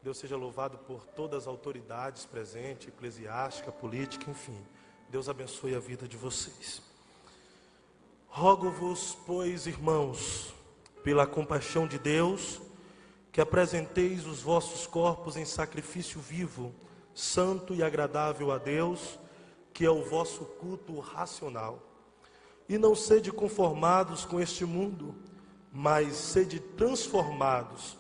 Deus seja louvado por todas as autoridades presentes, eclesiástica, política, enfim. Deus abençoe a vida de vocês. Rogo-vos, pois, irmãos, pela compaixão de Deus, que apresenteis os vossos corpos em sacrifício vivo, santo e agradável a Deus, que é o vosso culto racional. E não sede conformados com este mundo, mas sede transformados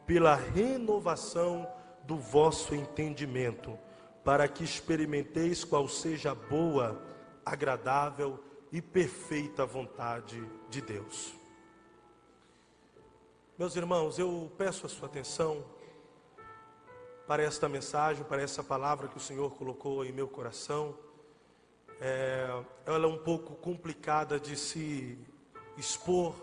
pela renovação do vosso entendimento, para que experimenteis qual seja a boa, agradável e perfeita vontade de Deus. Meus irmãos, eu peço a sua atenção para esta mensagem, para essa palavra que o Senhor colocou em meu coração. Ela é um pouco complicada de se expor,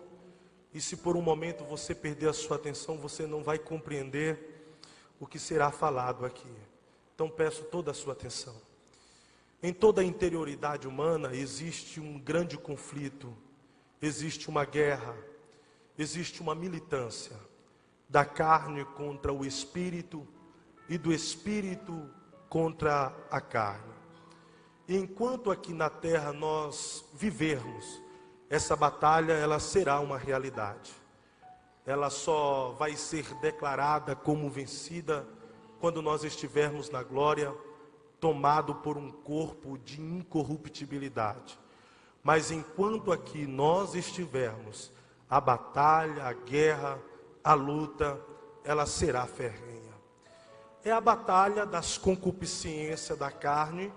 e se por um momento você perder a sua atenção, você não vai compreender o que será falado aqui. Então peço toda a sua atenção. Em toda a interioridade humana existe um grande conflito, existe uma guerra, existe uma militância da carne contra o espírito e do espírito contra a carne. E enquanto aqui na terra nós vivermos, essa batalha ela será uma realidade. Ela só vai ser declarada como vencida quando nós estivermos na glória, tomado por um corpo de incorruptibilidade. Mas enquanto aqui nós estivermos, a batalha, a guerra, a luta, ela será ferrenha. É a batalha das concupiscências da carne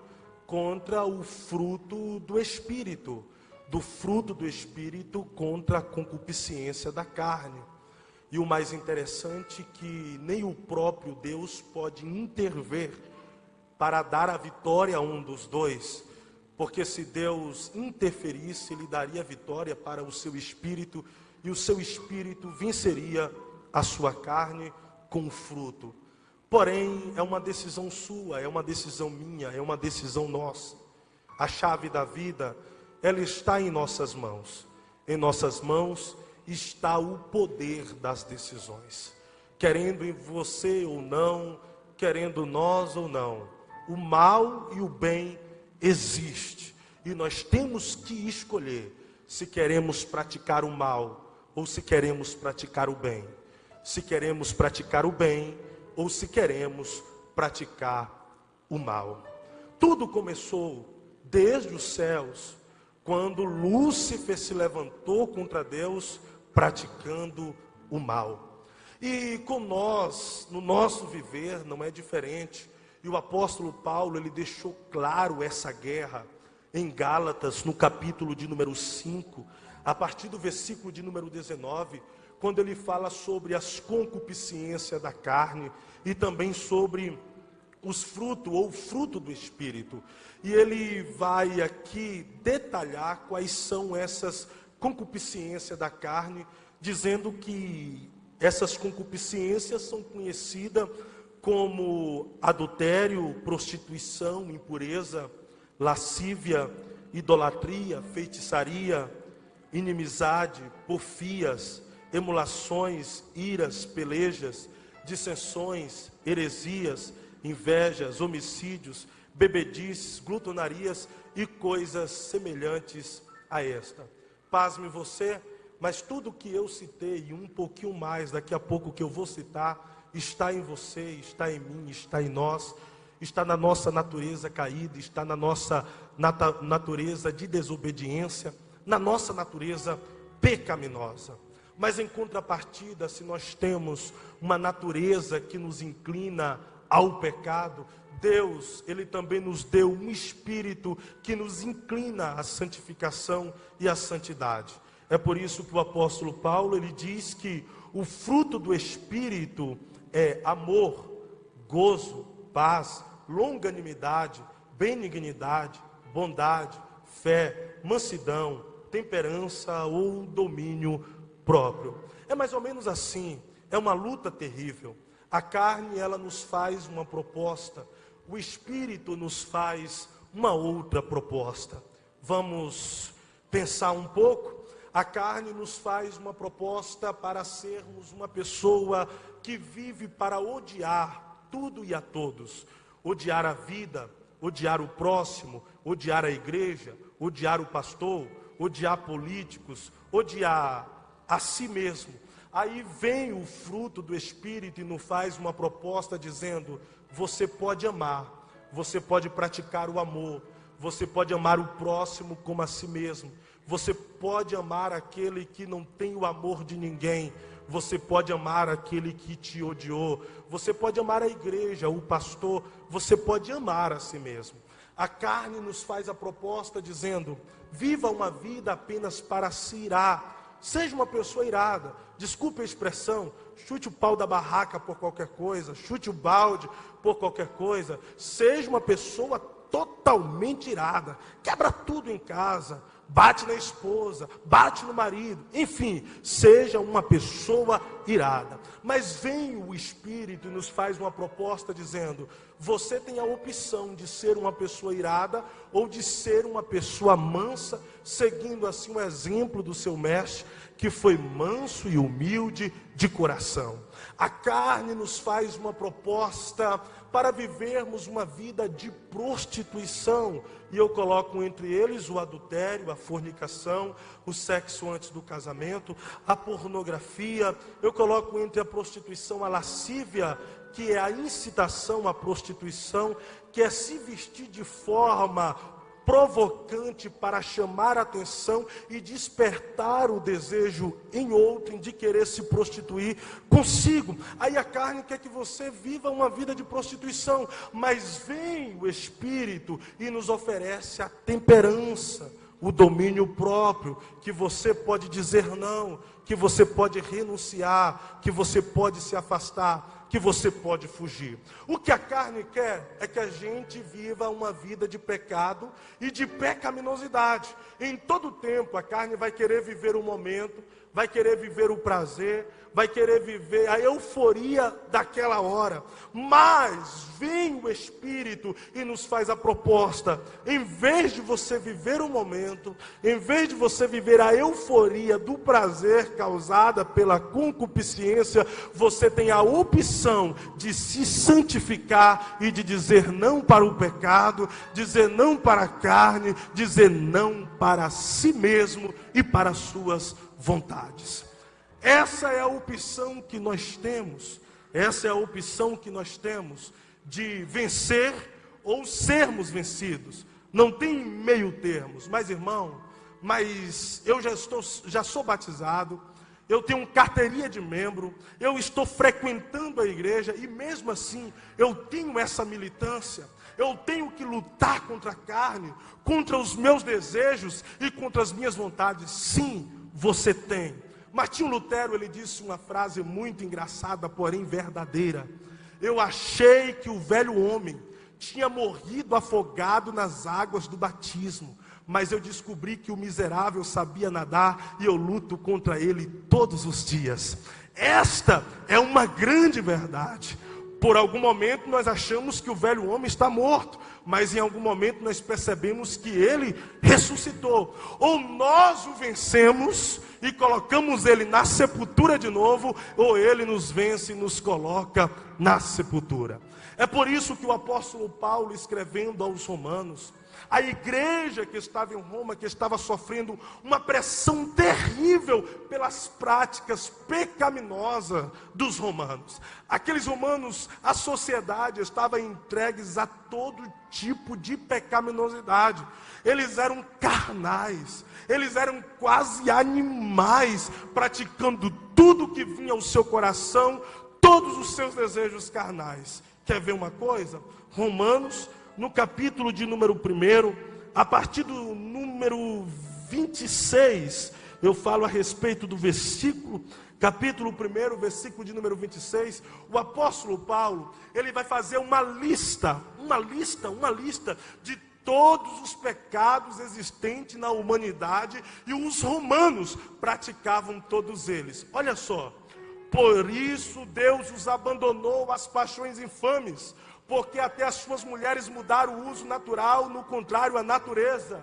contra o fruto do Espírito, do fruto do Espírito contra a concupiscência da carne. E o mais interessante é que nem o próprio Deus pode intervir para dar a vitória a um dos dois, porque se Deus interferisse, Ele daria a vitória para o seu Espírito, e o seu Espírito venceria a sua carne com o fruto. Porém, é uma decisão sua, é uma decisão minha, é uma decisão nossa. A chave da vida, ela está em nossas mãos. Em nossas mãos está o poder das decisões. Querendo em você ou não, querendo nós ou não, o mal e o bem existe. E nós temos que escolher se queremos praticar o mal ou se queremos praticar o bem. Se queremos praticar o bem ou se queremos praticar o mal. Tudo começou desde os céus, quando Lúcifer se levantou contra Deus, praticando o mal. E com nós, no nosso viver, não é diferente. E o apóstolo Paulo, ele deixou claro essa guerra em Gálatas, no capítulo de número 5, a partir do versículo de número 19, quando ele fala sobre as concupiscências da carne e também sobre os frutos ou fruto do Espírito. E ele vai aqui detalhar quais são essas concupiscências da carne, dizendo que essas concupiscências são conhecidas como adultério, prostituição, impureza, lascívia, idolatria, feitiçaria, inimizade, porfias, emulações, iras, pelejas, dissensões, heresias, invejas, homicídios, bebedices, glutonarias e coisas semelhantes a esta. Pasme você, mas tudo que eu citei e um pouquinho mais daqui a pouco que eu vou citar, está em você, está em mim, está em nós, está na nossa natureza caída, está na nossa natureza de desobediência, na nossa natureza pecaminosa. Mas em contrapartida, se nós temos uma natureza que nos inclina ao pecado, Deus, Ele também nos deu um espírito que nos inclina à santificação e à santidade. É por isso que o apóstolo Paulo, ele diz que o fruto do Espírito é amor, gozo, paz, longanimidade, benignidade, bondade, fé, mansidão, temperança ou domínio próprio. É mais ou menos assim, é uma luta terrível. A carne, ela nos faz uma proposta, o Espírito nos faz uma outra proposta. Vamos pensar um pouco. A carne nos faz uma proposta para sermos uma pessoa que vive para odiar tudo e a todos, odiar a vida, odiar o próximo, odiar a igreja, odiar o pastor, odiar políticos, odiar a si mesmo. Aí vem o fruto do Espírito e nos faz uma proposta dizendo: você pode amar, você pode praticar o amor, você pode amar o próximo como a si mesmo, você pode amar aquele que não tem o amor de ninguém, você pode amar aquele que te odiou, você pode amar a igreja, o pastor, você pode amar a si mesmo. A carne nos faz a proposta dizendo: viva uma vida apenas para se irar. Seja uma pessoa irada, desculpe a expressão, chute o pau da barraca por qualquer coisa, chute o balde por qualquer coisa. Seja uma pessoa totalmente irada, quebra tudo em casa, bate na esposa, bate no marido, enfim, seja uma pessoa irada. Mas vem o Espírito e nos faz uma proposta dizendo: você tem a opção de ser uma pessoa irada ou de ser uma pessoa mansa, seguindo assim o exemplo do seu mestre, que foi manso e humilde de coração. A carne nos faz uma proposta para vivermos uma vida de prostituição, e eu coloco entre eles o adultério, a fornicação, o sexo antes do casamento, a pornografia. Eu coloco entre a prostituição a lascívia, que é a incitação à prostituição, que é se vestir de forma provocante para chamar a atenção e despertar o desejo em outrem de querer se prostituir consigo. Aí a carne quer que você viva uma vida de prostituição, mas vem o Espírito e nos oferece a temperança, o domínio próprio, que você pode dizer não, que você pode renunciar, que você pode se afastar, que você pode fugir. O que a carne quer é que a gente viva uma vida de pecado e de pecaminosidade. Em todo tempo a carne vai querer viver o momento, vai querer viver o prazer, vai querer viver a euforia daquela hora. Mas vem o Espírito e nos faz a proposta: em vez de você viver o momento, em vez de você viver a euforia do prazer causada pela concupiscência, você tem a opção de se santificar e de dizer não para o pecado, dizer não para a carne, dizer não para si mesmo e para as suas vontades. Essa é a opção que nós temos. Essa é a opção que nós temos de vencer ou sermos vencidos. Não tem meio termos. Mas irmão, eu já sou batizado, eu tenho carteirinha de membro, eu estou frequentando a igreja e mesmo assim eu tenho essa militância. Eu tenho que lutar contra a carne, contra os meus desejos e contra as minhas vontades. Sim, você tem. Martinho Lutero, ele disse uma frase muito engraçada, porém verdadeira: eu achei que o velho homem tinha morrido afogado nas águas do batismo, mas eu descobri que o miserável sabia nadar e eu luto contra ele todos os dias. Esta é uma grande verdade. Por algum momento nós achamos que o velho homem está morto, mas em algum momento nós percebemos que ele ressuscitou. Ou nós o vencemos e colocamos ele na sepultura de novo, ou ele nos vence e nos coloca na sepultura. É por isso que o apóstolo Paulo, escrevendo aos Romanos, a igreja que estava em Roma, que estava sofrendo uma pressão terrível pelas práticas pecaminosas dos romanos. Aqueles romanos, a sociedade estava entregues a todo tipo de pecaminosidade. Eles eram carnais, eles eram quase animais, praticando tudo que vinha ao seu coração, todos os seus desejos carnais. Quer ver uma coisa? Romanos, no capítulo de número 1, a partir do número 26, eu falo a respeito do versículo, capítulo 1, versículo de número 26, o apóstolo Paulo, ele vai fazer uma lista de todos os pecados existentes na humanidade, e os romanos praticavam todos eles. Olha só: por isso Deus os abandonou às paixões infames, porque até as suas mulheres mudaram o uso natural, no contrário à natureza.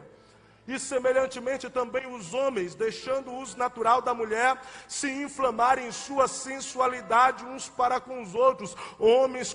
E semelhantemente também os homens, deixando o uso natural da mulher, se inflamarem em sua sensualidade uns para com os outros, homens,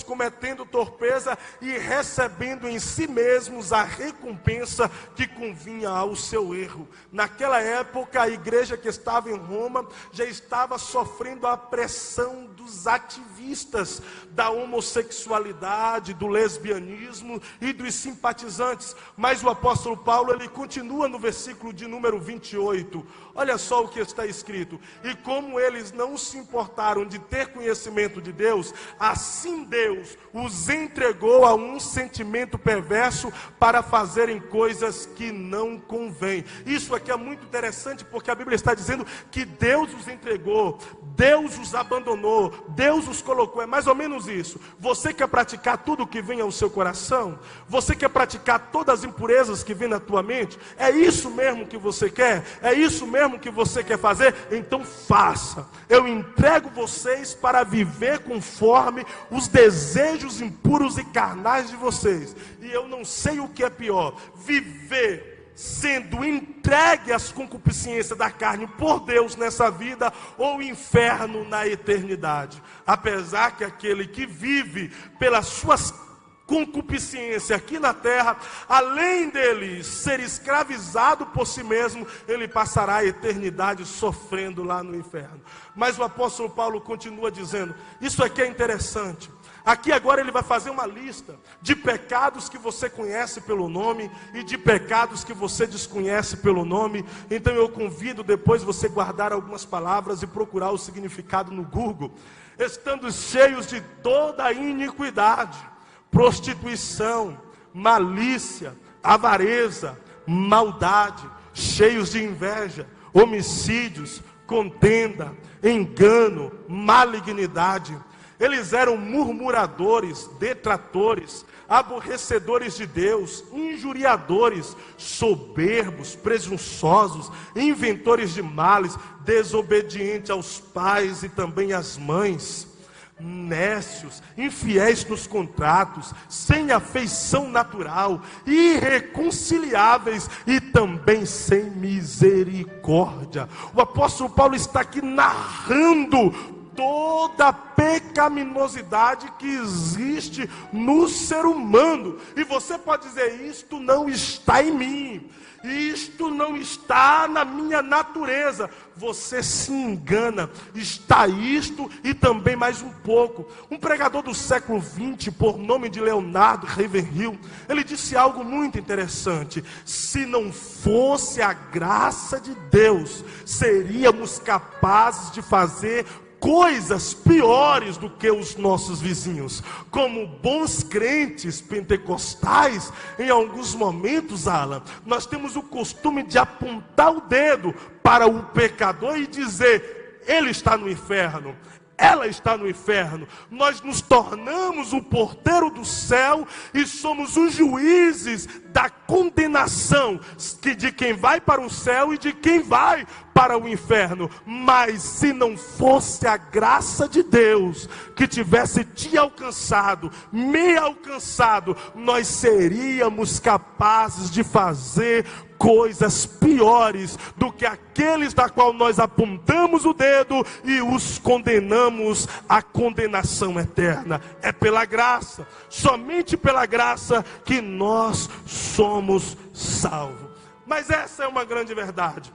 cometendo torpeza e recebendo em si mesmos a recompensa que convinha ao seu erro. Naquela época, a igreja que estava em Roma já estava sofrendo a pressão dos ativistas da homossexualidade, do lesbianismo e dos simpatizantes. Mas o apóstolo Paulo, ele continua no versículo de número 28. Olha só o que está escrito: e como eles não se importaram de ter conhecimento de Deus, assim Deus os entregou a um sentimento perverso para fazerem coisas que não convém. Isso aqui é muito interessante, porque a Bíblia está dizendo que Deus os entregou, Deus os abandonou, Deus os colocou. É mais ou menos isso. Você quer praticar tudo o que vem ao seu coração? Você quer praticar todas as impurezas que vêm na tua mente? É isso mesmo que você quer? É isso mesmo que você quer fazer? Então faça. Eu entrego vocês para viver conforme os desejos impuros e carnais de vocês. E eu não sei o que é pior: viver sendo entregue às concupiscências da carne por Deus nessa vida, ou inferno na eternidade. Apesar que aquele que vive pelas suas concupiscência aqui na terra, além dele ser escravizado por si mesmo, ele passará a eternidade sofrendo lá no inferno. Mas o apóstolo Paulo continua dizendo, isso aqui é interessante. Aqui agora ele vai fazer uma lista de pecados que você conhece pelo nome e de pecados que você desconhece pelo nome. Então eu convido depois você guardar algumas palavras e procurar o significado no Google. Estando cheios de toda a iniquidade, prostituição, malícia, avareza, maldade, cheios de inveja, homicídios, contenda, engano, malignidade. Eles eram murmuradores, detratores, aborrecedores de Deus, injuriadores, soberbos, presunçosos, inventores de males, desobedientes aos pais e também às mães, nécios, infiéis nos contratos, sem afeição natural, irreconciliáveis e também sem misericórdia. O apóstolo Paulo está aqui narrando toda a pecaminosidade que existe no ser humano. E você pode dizer, isto não está em mim, isto não está na minha natureza. Você se engana, está isto e também mais um pouco. Um pregador do século XX, por nome de Leonardo Ravenhill, ele disse algo muito interessante: se não fosse a graça de Deus, seríamos capazes de fazer coisas piores do que os nossos vizinhos. Como bons crentes pentecostais, em alguns momentos, Alan, nós temos o costume de apontar o dedo para o pecador e dizer, ele está no inferno, ela está no inferno. Nós nos tornamos o porteiro do céu e somos os juízes da condenação de quem vai para o céu e de quem vai para o inferno. Mas se não fosse a graça de Deus que tivesse te alcançado, me alcançado, nós seríamos capazes de fazer coisas piores do que aqueles da qual nós apontamos o dedo e os condenamos à condenação eterna. É pela graça, somente pela graça, que nós somos salvos. Mas essa é uma grande verdade.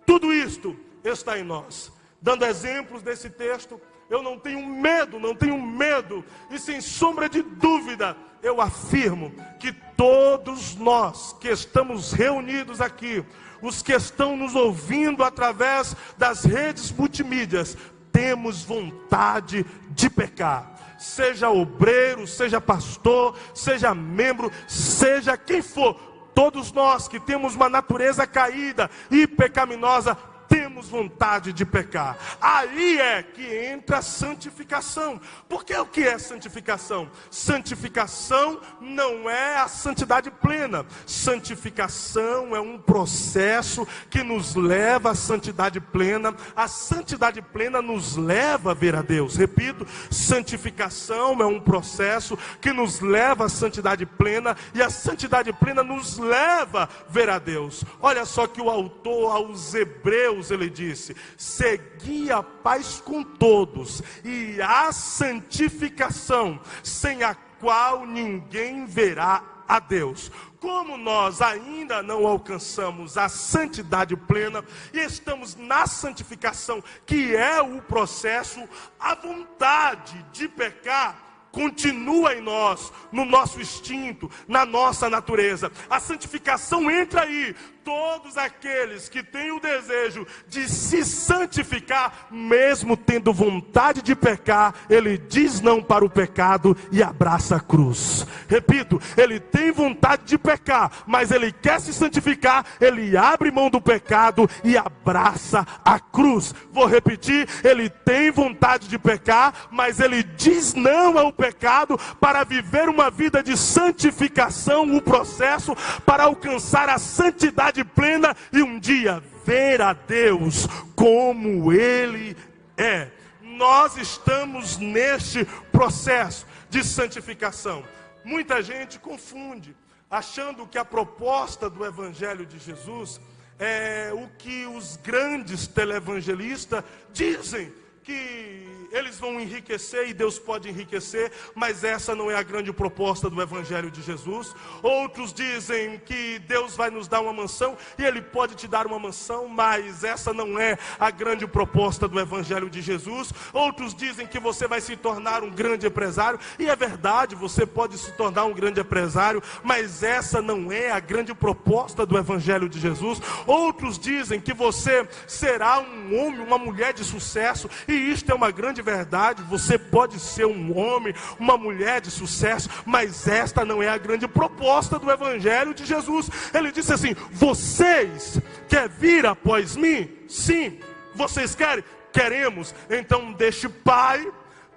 Tudo isto está em nós. Dando exemplos desse texto, eu não tenho medo, e sem sombra de dúvida, eu afirmo que todos nós que estamos reunidos aqui, os que estão nos ouvindo através das redes multimídias, temos vontade de pecar. Seja obreiro, seja pastor, seja membro, seja quem for, todos nós que temos uma natureza caída e pecaminosa, temos temos vontade de pecar. Aí é que entra a santificação. Porque o que é santificação? Santificação não é a santidade plena. Santificação é um processo que nos leva à santidade plena. A santidade plena nos leva a ver a Deus. Repito, santificação é um processo que nos leva à santidade plena, e a santidade plena nos leva a ver a Deus. Olha só que o autor aos Hebreus, ele disse: segui a paz com todos e a santificação, sem a qual ninguém verá a Deus. Como nós ainda não alcançamos a santidade plena e estamos na santificação, que é o processo, a vontade de pecar continua em nós, no nosso instinto, na nossa natureza. A santificação entra aí. Todos aqueles que têm o desejo de se santificar, mesmo tendo vontade de pecar, ele diz não para o pecado e abraça a cruz. Repito, ele tem vontade de pecar, mas ele quer se santificar, ele abre mão do pecado e abraça a cruz. Vou repetir, ele tem vontade de pecar, mas ele diz não ao pecado para viver uma vida de santificação, o processo para alcançar a santidade plena e um dia ver a Deus como Ele é. Nós estamos neste processo de santificação. Muita gente confunde, achando que a proposta do Evangelho de Jesus é o que os grandes televangelistas dizem, que eles vão enriquecer e Deus pode enriquecer, mas essa não é a grande proposta do Evangelho de Jesus. Outros dizem que Deus vai nos dar uma mansão e Ele pode te dar uma mansão, mas essa não é a grande proposta do Evangelho de Jesus. Outros dizem que você vai se tornar um grande empresário, e é verdade, você pode se tornar um grande empresário, mas essa não é a grande proposta do Evangelho de Jesus. Outros dizem que você será um homem, uma mulher de sucesso, e isto é uma grande verdade. Você pode ser um homem, uma mulher de sucesso, mas esta não é a grande proposta do Evangelho de Jesus. Ele disse assim: vocês querem vir após mim? Sim. Vocês querem? Queremos. Então deixe pai,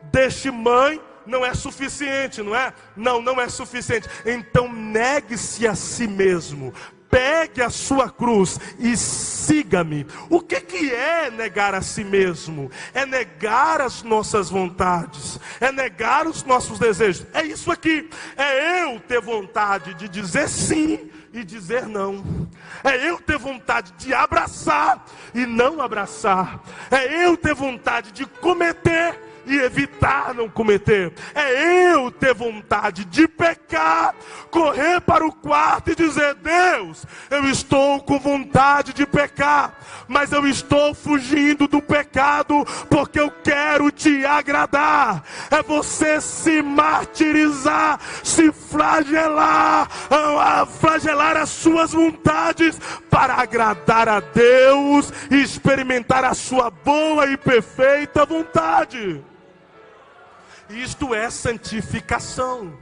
deixe mãe. Não é suficiente, não é? Não é suficiente. Então negue-se a si mesmo. Pegue a sua cruz e siga-me. O que é negar a si mesmo? É negar as nossas vontades, é negar os nossos desejos. É isso aqui. É eu ter vontade de dizer sim e dizer não. É eu ter vontade de abraçar e não abraçar. É eu ter vontade de cometer e evitar não cometer. É eu ter vontade de pecar, correr para o quarto e dizer: Deus, eu estou com vontade de pecar, mas eu estou fugindo do pecado porque eu quero te agradar. É você se martirizar, se flagelar, flagelar as suas vontades para agradar a Deus e experimentar a sua boa e perfeita vontade. Isto é santificação.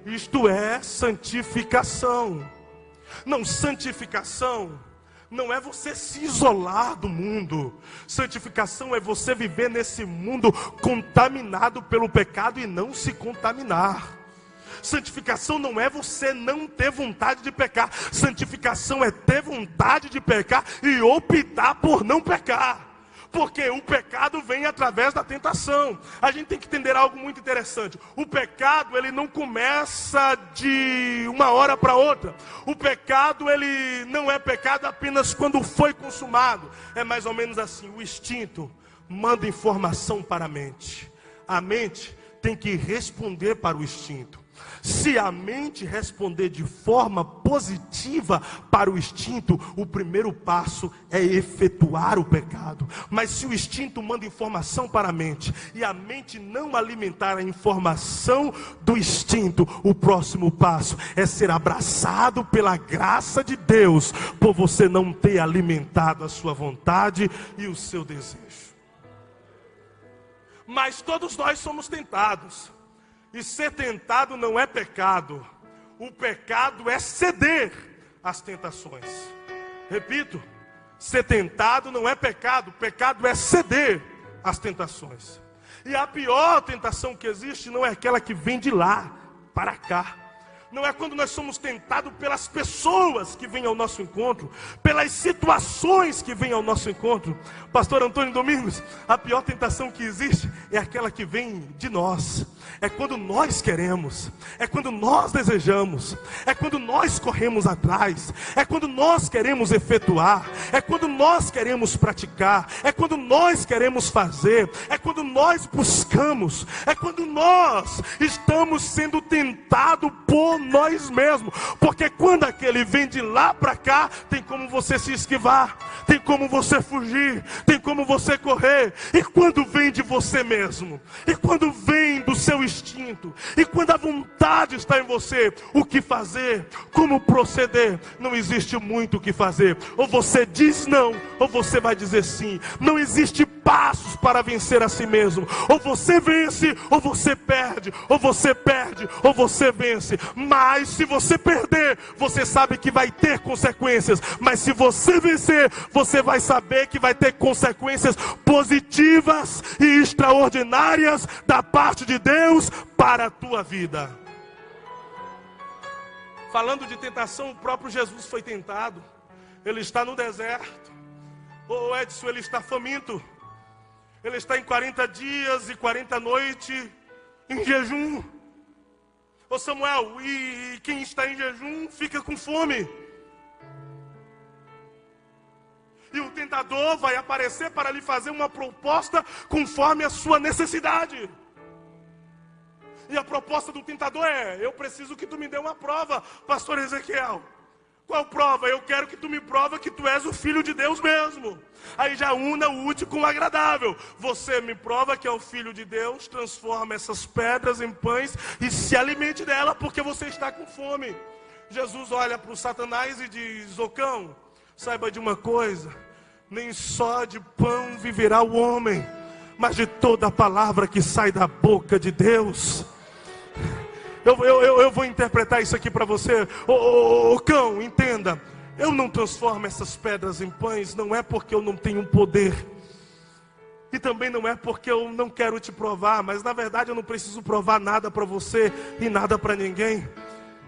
Isto é santificação. Não, santificação não é você se isolar do mundo. Santificação é você viver nesse mundo contaminado pelo pecado e não se contaminar. Santificação não é você não ter vontade de pecar. Santificação é ter vontade de pecar e optar por não pecar. Porque o pecado vem através da tentação. A gente tem que entender algo muito interessante. O pecado, ele não começa de uma hora para outra. O pecado, ele não é pecado apenas quando foi consumado. É mais ou menos assim: o instinto manda informação para a mente. A mente tem que responder para o instinto. Se a mente responder de forma positiva para o instinto, o primeiro passo é efetuar o pecado. Mas se o instinto manda informação para a mente e a mente não alimentar a informação do instinto, o próximo passo é ser abraçado pela graça de Deus, por você não ter alimentado a sua vontade e o seu desejo. Mas todos nós somos tentados. E ser tentado não é pecado. O pecado é ceder às tentações. Repito, Ser tentado não é pecado. Pecado é ceder às tentações. E a pior tentação que existe não é aquela que vem de lá para cá. Não é quando nós somos tentados pelas pessoas que vêm ao nosso encontro, pelas situações que vêm ao nosso encontro. Pastor Antônio Domingos, a pior tentação que existe é aquela que vem de nós. É quando nós queremos, é quando nós desejamos, é quando nós corremos atrás, é quando nós queremos efetuar, é quando nós queremos praticar, é quando nós queremos fazer, é quando nós buscamos, é quando nós estamos sendo tentados por nós mesmos. Porque quando aquele vem de lá para cá, tem como você se esquivar, tem como você fugir, tem como você correr. E quando vem de você mesmo, e quando vem do seu instinto, e quando a vontade está em você, o que fazer, como proceder, não existe muito o que fazer. Ou você diz não, ou você vai dizer sim. Não existe passos para vencer a si mesmo. Ou você vence, ou você perde, ou você perde, ou você vence. Mas se você perder, você sabe que vai ter consequências. Mas se você vencer, você vai saber que vai ter consequências positivas e extraordinárias da parte de Deus para a tua vida. Falando de tentação, o próprio Jesus foi tentado. Ele está no deserto. Ô Edson, ele está faminto. Ele está em 40 dias e 40 noites em jejum. Ô Samuel, e quem está em jejum fica com fome. E o tentador vai aparecer para lhe fazer uma proposta conforme a sua necessidade. E a proposta do tentador é: eu preciso que tu me dê uma prova, pastor Ezequiel. Qual prova? Eu quero que tu me prova que tu és o filho de Deus mesmo. Aí já una o útil com o agradável. Você me prova que é o filho de Deus, transforma essas pedras em pães e se alimente dela, porque você está com fome. Jesus olha para o Satanás e diz: ô cão, saiba de uma coisa, nem só de pão viverá o homem, mas de toda a palavra que sai da boca de Deus. Eu vou interpretar isso aqui para você. Ô cão, entenda. Eu não transformo essas pedras em pães, não é porque eu não tenho poder. E também não é porque eu não quero te provar. Mas na verdade eu não preciso provar nada para você e nada para ninguém.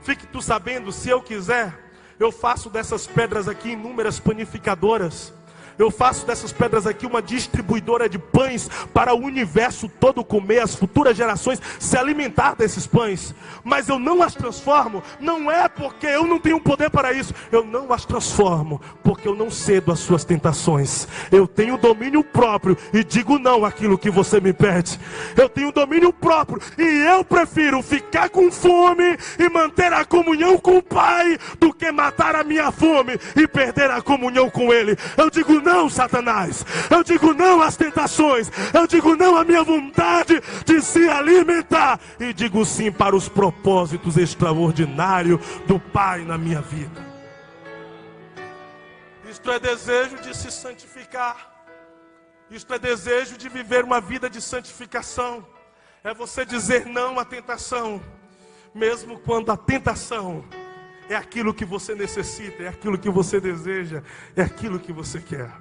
Fique tu sabendo, se eu quiser, eu faço dessas pedras aqui inúmeras panificadoras. Eu faço dessas pedras aqui uma distribuidora de pães para o universo todo comer, as futuras gerações se alimentar desses pães. Mas eu não as transformo, não é porque eu não tenho poder para isso. Eu não as transformo porque eu não cedo às suas tentações. Eu tenho domínio próprio e digo não àquilo que você me pede. Eu tenho domínio próprio e eu prefiro ficar com fome e manter a comunhão com o Pai do que matar a minha fome e perder a comunhão com Ele. Eu digo não, Satanás. Eu digo não às tentações. Eu digo não à minha vontade de se alimentar. E digo sim para os propósitos extraordinários do Pai na minha vida. Isto é desejo de se santificar. Isto é desejo de viver uma vida de santificação. É você dizer não à tentação, mesmo quando a tentação é aquilo que você necessita, é aquilo que você deseja, é aquilo que você quer.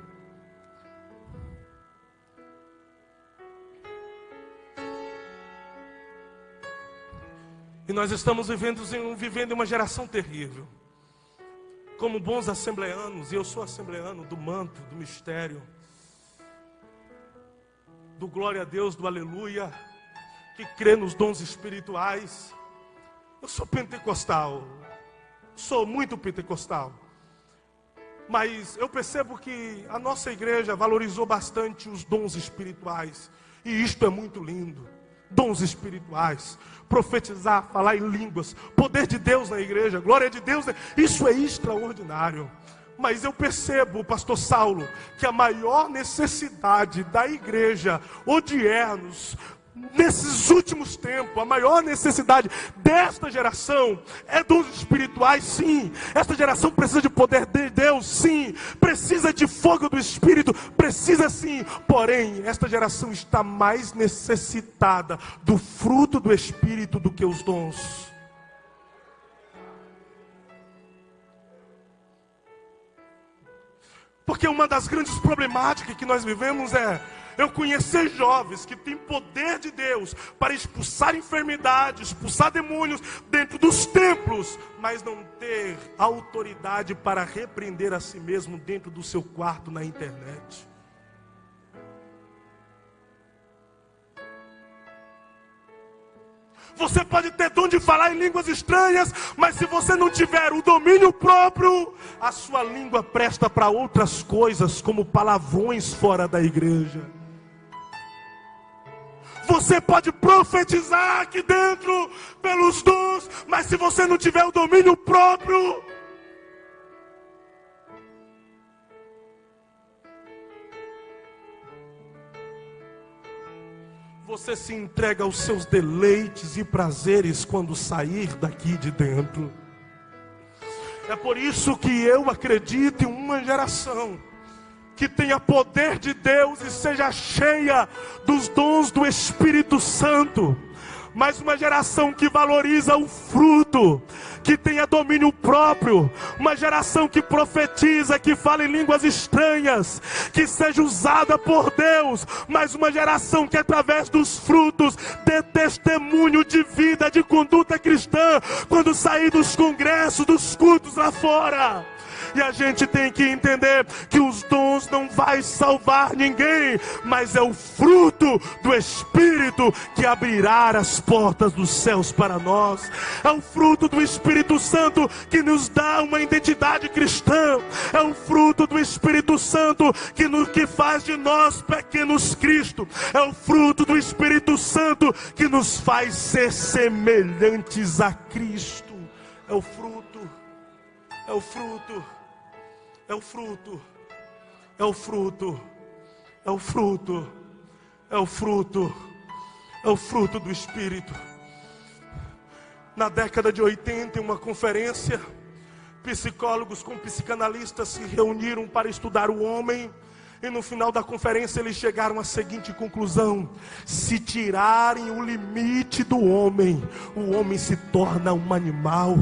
E nós estamos vivendo uma geração terrível. Como bons assembleanos, e eu sou assembleano do manto, do mistério, do glória a Deus, do aleluia, que crê nos dons espirituais. Eu sou pentecostal. Sou muito pentecostal, mas eu percebo que a nossa igreja valorizou bastante os dons espirituais, e isto é muito lindo. Dons espirituais, profetizar, falar em línguas, poder de Deus na igreja, glória de Deus, isso é extraordinário. Mas eu percebo, pastor Saulo, que a maior necessidade da igreja odiernos, nesses últimos tempos, a maior necessidade desta geração é dons espirituais, sim. Esta geração precisa de poder de Deus, sim. Precisa de fogo do Espírito, precisa sim. Porém, esta geração está mais necessitada do fruto do Espírito do que os dons. Porque uma das grandes problemáticas que nós vivemos é eu conhecer jovens que têm poder de Deus para expulsar enfermidades, expulsar demônios dentro dos templos, mas não ter autoridade para repreender a si mesmo dentro do seu quarto na internet. Você pode ter dom de falar em línguas estranhas, mas se você não tiver o domínio próprio, a sua língua presta para outras coisas, como palavrões fora da igreja. Você pode profetizar aqui dentro pelos dons, mas se você não tiver o domínio próprio, você se entrega aos seus deleites e prazeres quando sair daqui de dentro. É por isso que eu acredito em uma geração que tenha poder de Deus e seja cheia dos dons do Espírito Santo. Mas uma geração que valoriza o fruto, que tenha domínio próprio, uma geração que profetiza, que fala em línguas estranhas, que seja usada por Deus, mas uma geração que através dos frutos dê testemunho de vida, de conduta cristã, quando sair dos congressos, dos cultos lá fora. E a gente tem que entender que os dons não vai salvar ninguém, mas é o fruto do Espírito que abrirá as portas dos céus para nós. É o fruto do Espírito Santo que nos dá uma identidade cristã. É o fruto do Espírito Santo que faz de nós pequenos Cristo. É o fruto do Espírito Santo que nos faz ser semelhantes a Cristo. É o fruto, é o fruto. É o fruto, é o fruto, é o fruto, é o fruto, é o fruto do Espírito. Na década de 80, em uma conferência, psicólogos com psicanalistas se reuniram para estudar o homem. E no final da conferência eles chegaram à seguinte conclusão: se tirarem o limite do homem, o homem se torna um animal,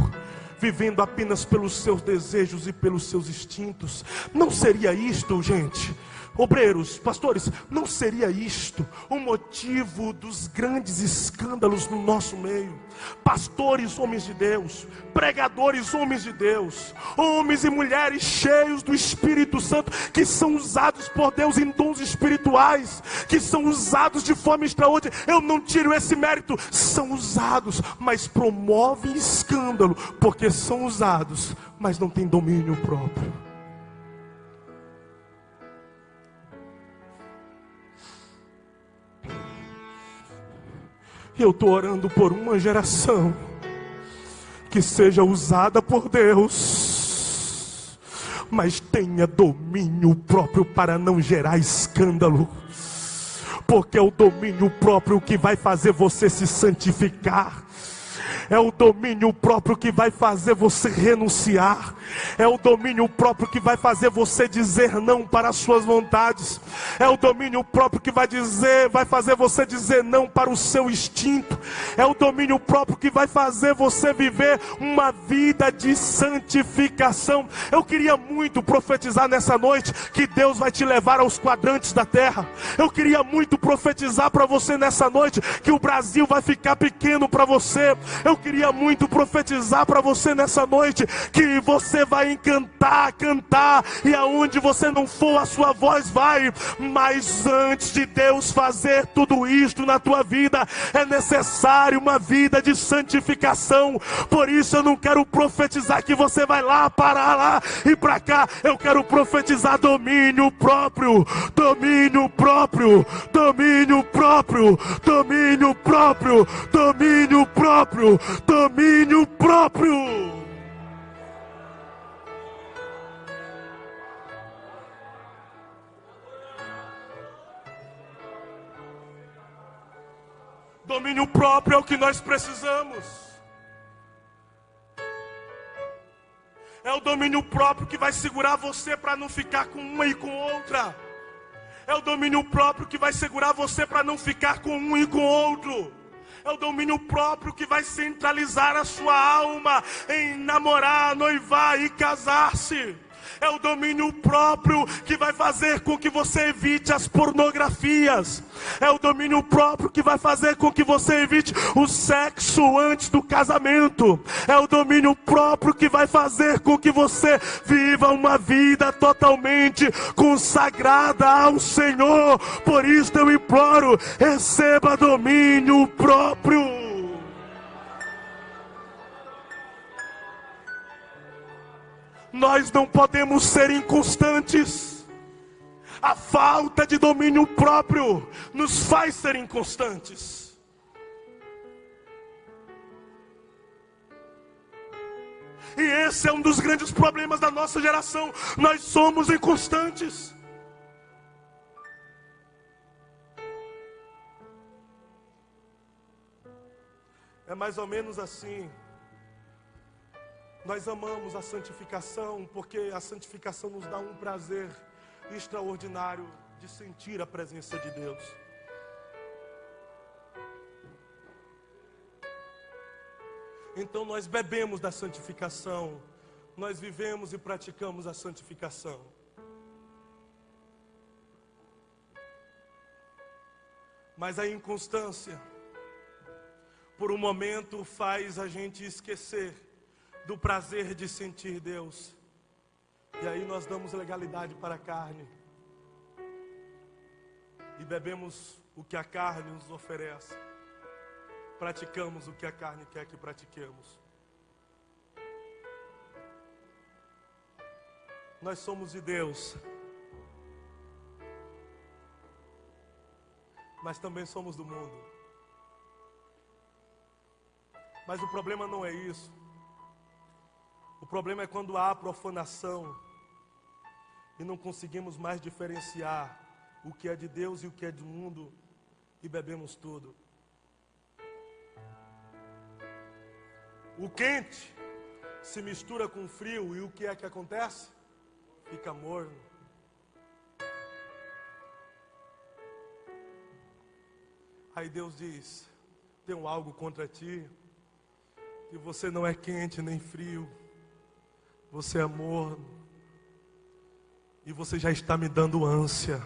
vivendo apenas pelos seus desejos e pelos seus instintos. Não seria isto, gente, obreiros, pastores, não seria isto o motivo dos grandes escândalos no nosso meio? Pastores, homens de Deus, pregadores, homens de Deus, homens e mulheres cheios do Espírito Santo, que são usados por Deus em dons espirituais, que são usados de forma extraordinária. Eu não tiro esse mérito, são usados, mas promovem escândalo, porque são usados, mas não têm domínio próprio. Eu estou orando por uma geração que seja usada por Deus, mas tenha domínio próprio para não gerar escândalo. Porque é o domínio próprio que vai fazer você se santificar. É o domínio próprio que vai fazer você renunciar. É o domínio próprio que vai fazer você dizer não para as suas vontades. É o domínio próprio que vai fazer você dizer não para o seu instinto. É o domínio próprio que vai fazer você viver uma vida de santificação. Eu queria muito profetizar nessa noite que Deus vai te levar aos quadrantes da terra. Eu queria muito profetizar para você nessa noite que o Brasil vai ficar pequeno para você. Eu queria muito profetizar para você nessa noite que você vai cantar, e aonde você não for, a sua voz vai. Mas antes de Deus fazer tudo isto na tua vida, é necessário uma vida de santificação. Por isso eu não quero profetizar que você vai lá, parar lá e para cá. Eu quero profetizar domínio próprio, domínio próprio, domínio próprio, domínio próprio, domínio próprio, domínio próprio. Domínio próprio é o que nós precisamos. É o domínio próprio que vai segurar você para não ficar com uma e com outra. É o domínio próprio que vai segurar você para não ficar com um e com outro. É o domínio próprio que vai centralizar a sua alma em namorar, noivar e casar-se. É o domínio próprio que vai fazer com que você evite as pornografias. É o domínio próprio que vai fazer com que você evite o sexo antes do casamento. É o domínio próprio que vai fazer com que você viva uma vida totalmente consagrada ao Senhor. Por isso eu imploro, receba domínio próprio. Nós não podemos ser inconstantes. A falta de domínio próprio nos faz ser inconstantes. E esse é um dos grandes problemas da nossa geração. Nós somos inconstantes. É mais ou menos assim. Nós amamos a santificação porque a santificação nos dá um prazer extraordinário de sentir a presença de Deus. Então nós bebemos da santificação, nós vivemos e praticamos a santificação. Mas a inconstância, por um momento, faz a gente esquecer do prazer de sentir Deus. E aí nós damos legalidade para a carne. E bebemos o que a carne nos oferece. Praticamos o que a carne quer que pratiquemos. Nós somos de Deus. Mas também somos do mundo. Mas o problema não é isso. O problema é quando há profanação e não conseguimos mais diferenciar o que é de Deus e o que é do mundo e bebemos tudo. O quente se mistura com o frio e o que é que acontece? Fica morno. Aí Deus diz: tenho algo contra ti, que você não é quente nem frio. Você é morno. E você já está me dando ânsia.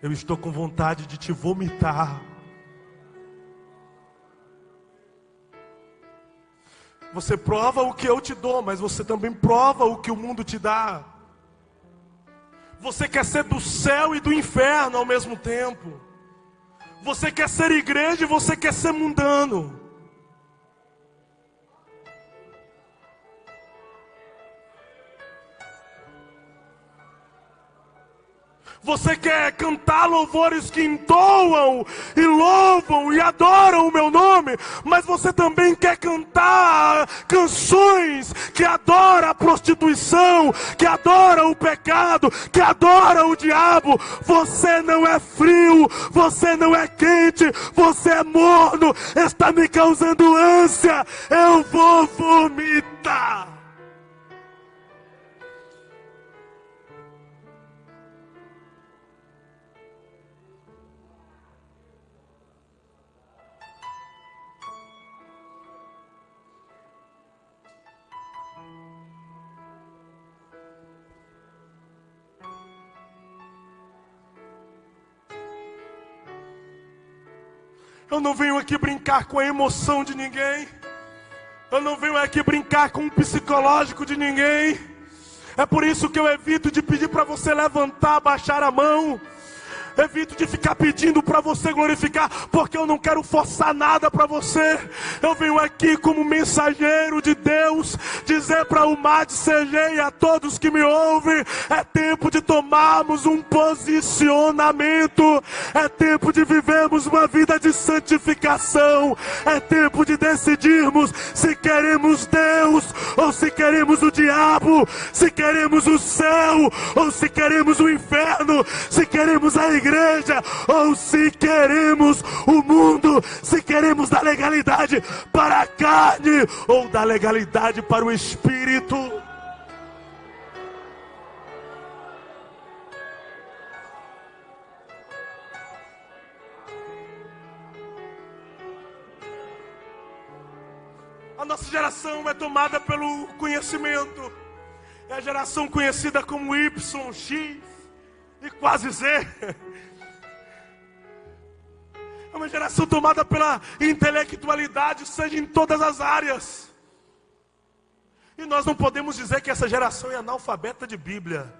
Eu estou com vontade de te vomitar. Você prova o que eu te dou, mas você também prova o que o mundo te dá. Você quer ser do céu e do inferno ao mesmo tempo. Você quer ser igreja e você quer ser mundano. Você quer cantar louvores que entoam e louvam e adoram o meu nome, mas você também quer cantar canções que adoram a prostituição, que adoram o pecado, que adoram o diabo. Você não é frio, você não é quente, você é morno, está me causando ânsia, eu vou vomitar. Eu não venho aqui brincar com a emoção de ninguém. Eu não venho aqui brincar com o psicológico de ninguém. É por isso que eu evito de pedir para você levantar, baixar a mão. Evito de ficar pedindo para você glorificar, porque eu não quero forçar nada para você. Eu venho aqui como mensageiro de Deus, dizer para o MAD-CG e a todos que me ouvem: é tempo de tomarmos um posicionamento. É tempo de vivermos uma vida de santificação. É tempo de decidirmos se queremos Deus ou se queremos o diabo, se queremos o céu ou se queremos o inferno, se queremos a igreja ou se queremos o mundo, se queremos da legalidade para a carne ou da legalidade para o espírito. A nossa geração é tomada pelo conhecimento. É a geração conhecida como Y, X e quase Z. É uma geração tomada pela intelectualidade, seja em todas as áreas. E nós não podemos dizer que essa geração é analfabeta de Bíblia.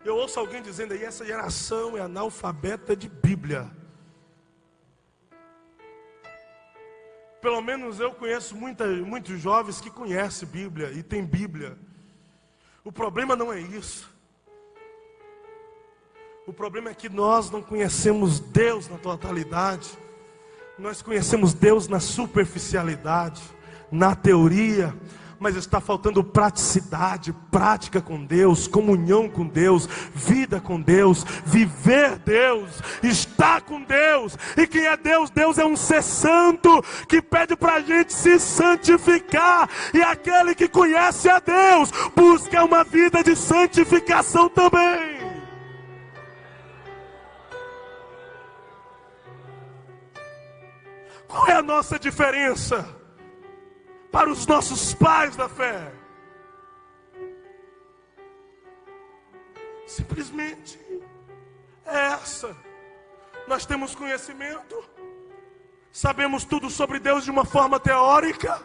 Eu ouço alguém dizendo aí, essa geração é analfabeta de Bíblia. Pelo menos eu conheço muitos jovens que conhecem Bíblia e tem Bíblia. O problema não é isso. O problema é que nós não conhecemos Deus na totalidade. Nós conhecemos Deus na superficialidade, na teoria, mas está faltando praticidade, prática com Deus, comunhão com Deus, vida com Deus, viver Deus, estar com Deus. E quem é Deus? Deus é um ser santo, que pede para a gente se santificar. E aquele que conhece a Deus, busca uma vida de santificação também. Qual é a nossa diferença para os nossos pais da fé? Simplesmente é essa. Nós temos conhecimento, sabemos tudo sobre Deus de uma forma teórica,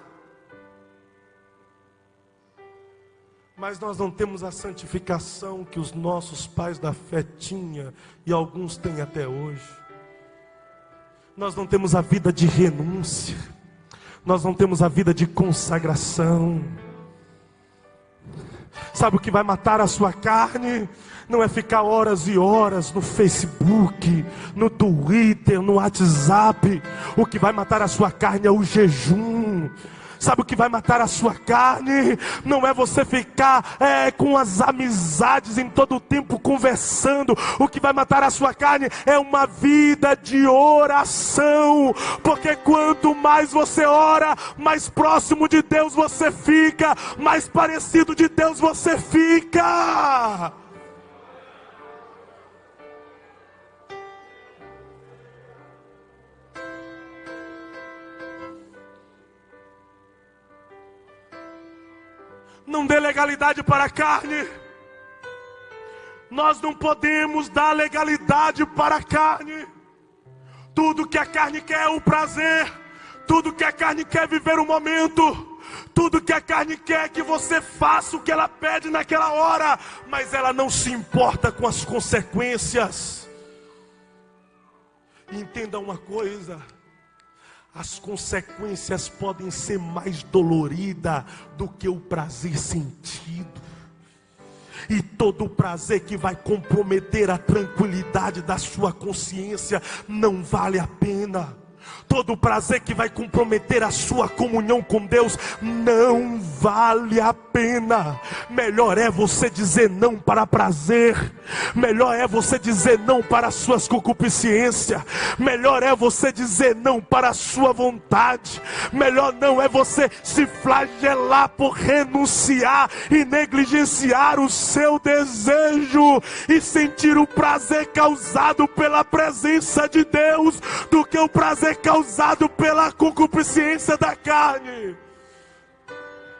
mas nós não temos a santificação que os nossos pais da fé tinham e alguns têm até hoje. Nós não temos a vida de renúncia, nós não temos a vida de consagração. Sabe o que vai matar a sua carne? Não é ficar horas e horas no Facebook, no Twitter, no WhatsApp. O que vai matar a sua carne é o jejum. Sabe o que vai matar a sua carne? Não é você ficar com as amizades em todo o tempo conversando. O que vai matar a sua carne é uma vida de oração. Porque quanto mais você ora, mais próximo de Deus você fica, mais parecido de Deus você fica. Não dê legalidade para a carne. Nós não podemos dar legalidade para a carne. Tudo que a carne quer é o prazer. Tudo que a carne quer é viver o momento. Tudo que a carne quer é que você faça o que ela pede naquela hora. Mas ela não se importa com as consequências. Entenda uma coisa. As consequências podem ser mais doloridas do que o prazer sentido. E todo o prazer que vai comprometer a tranquilidade da sua consciência não vale a pena. Todo o prazer que vai comprometer a sua comunhão com Deus não vale a pena. Melhor é você dizer não para prazer. Melhor é você dizer não para as suas concupiscências. Melhor é você dizer não para a sua vontade. Melhor não é você se flagelar por renunciar e negligenciar o seu desejo e sentir o prazer causado pela presença de Deus do que o prazer causado pela concupiscência da carne.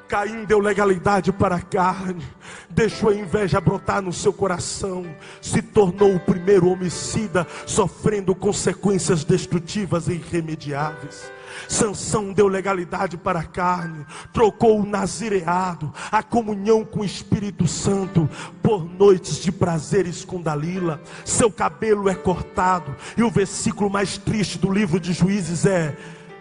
Caim deu legalidade para a carne, deixou a inveja brotar no seu coração, se tornou o primeiro homicida, sofrendo consequências destrutivas e irremediáveis. Sansão deu legalidade para a carne, trocou o nazireado, a comunhão com o Espírito Santo, por noites de prazeres com Dalila. Seu cabelo é cortado, e o versículo mais triste do livro de Juízes é: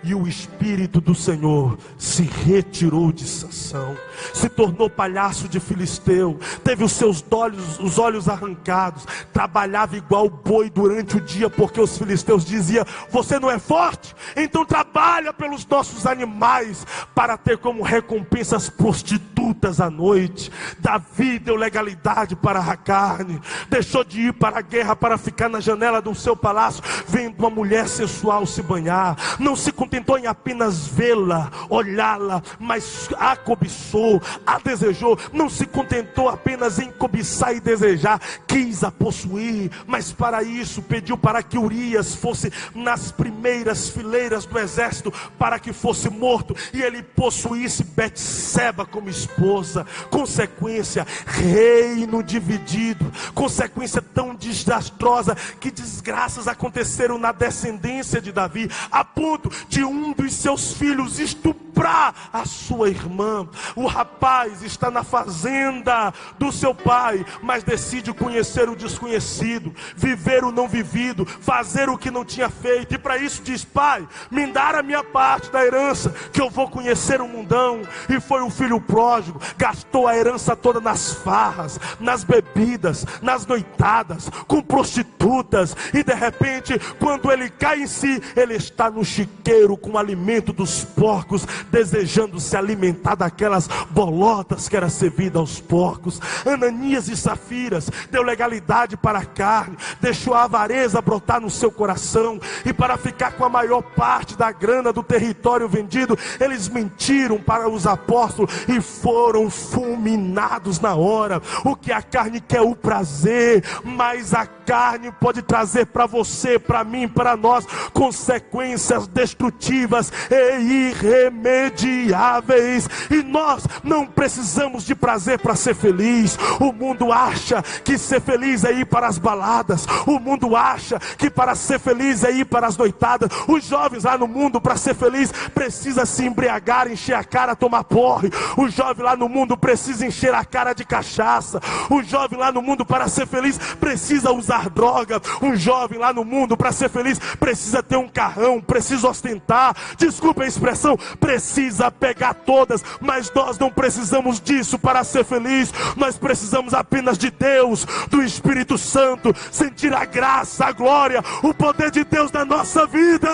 e o Espírito do Senhor se retirou de Sansão, se tornou palhaço de filisteu, teve os olhos arrancados, trabalhava igual boi durante o dia, porque os filisteus diziam: você não é forte? Então trabalha pelos nossos animais, para ter como recompensa as prostitutas à noite. Davi deu legalidade para a carne, deixou de ir para a guerra para ficar na janela do seu palácio, vendo uma mulher sensual se banhar. Não se contentou em apenas vê-la, olhá-la, mas a cobiçou, a desejou. Não se contentou apenas em cobiçar e desejar, quis a possuir, mas para isso pediu para que Urias fosse nas primeiras fileiras do exército exército para que fosse morto e ele possuísse Betseba como esposa. Consequência, reino dividido. Consequência tão desastrosa que desgraças aconteceram na descendência de Davi, a ponto de um dos seus filhos estuprar a sua irmã. O rapaz está na fazenda do seu pai, mas decide conhecer o desconhecido, viver o não vivido, fazer o que não tinha feito, e para isso diz: pai, me dá a minha parte da herança, que eu vou conhecer o mundão. E foi o filho pródigo, gastou a herança toda nas farras, nas bebidas, nas noitadas, com prostitutas, e de repente, quando ele cai em si, ele está no chiqueiro com o alimento dos porcos, desejando se alimentar daquelas bolotas que era servida aos porcos. Ananias e Safiras deu legalidade para a carne, deixou a avareza brotar no seu coração, e para ficar com a maior parte da grana do território vendido, eles mentiram para os apóstolos e foram fulminados na hora. O que a carne quer, o prazer, mas a carne pode trazer para você, para mim, para nós, consequências destrutivas e irremediáveis. E nós não precisamos de prazer para ser feliz. O mundo acha que ser feliz é ir para as baladas. O mundo acha que para ser feliz é ir para as noitadas. Os jovens lá no mundo, para ser feliz, precisa se embriagar, encher a cara, tomar porre. O jovem lá no mundo precisa encher a cara de cachaça. O jovem lá no mundo, para ser feliz, precisa usar droga. Um jovem lá no mundo, para ser feliz, precisa ter um carrão, precisa ostentar. Desculpa a expressão, precisa pegar todas. Mas nós não precisamos disso para ser feliz. Nós precisamos apenas de Deus, do Espírito Santo, sentir a graça, a glória, o poder de Deus na nossa vida.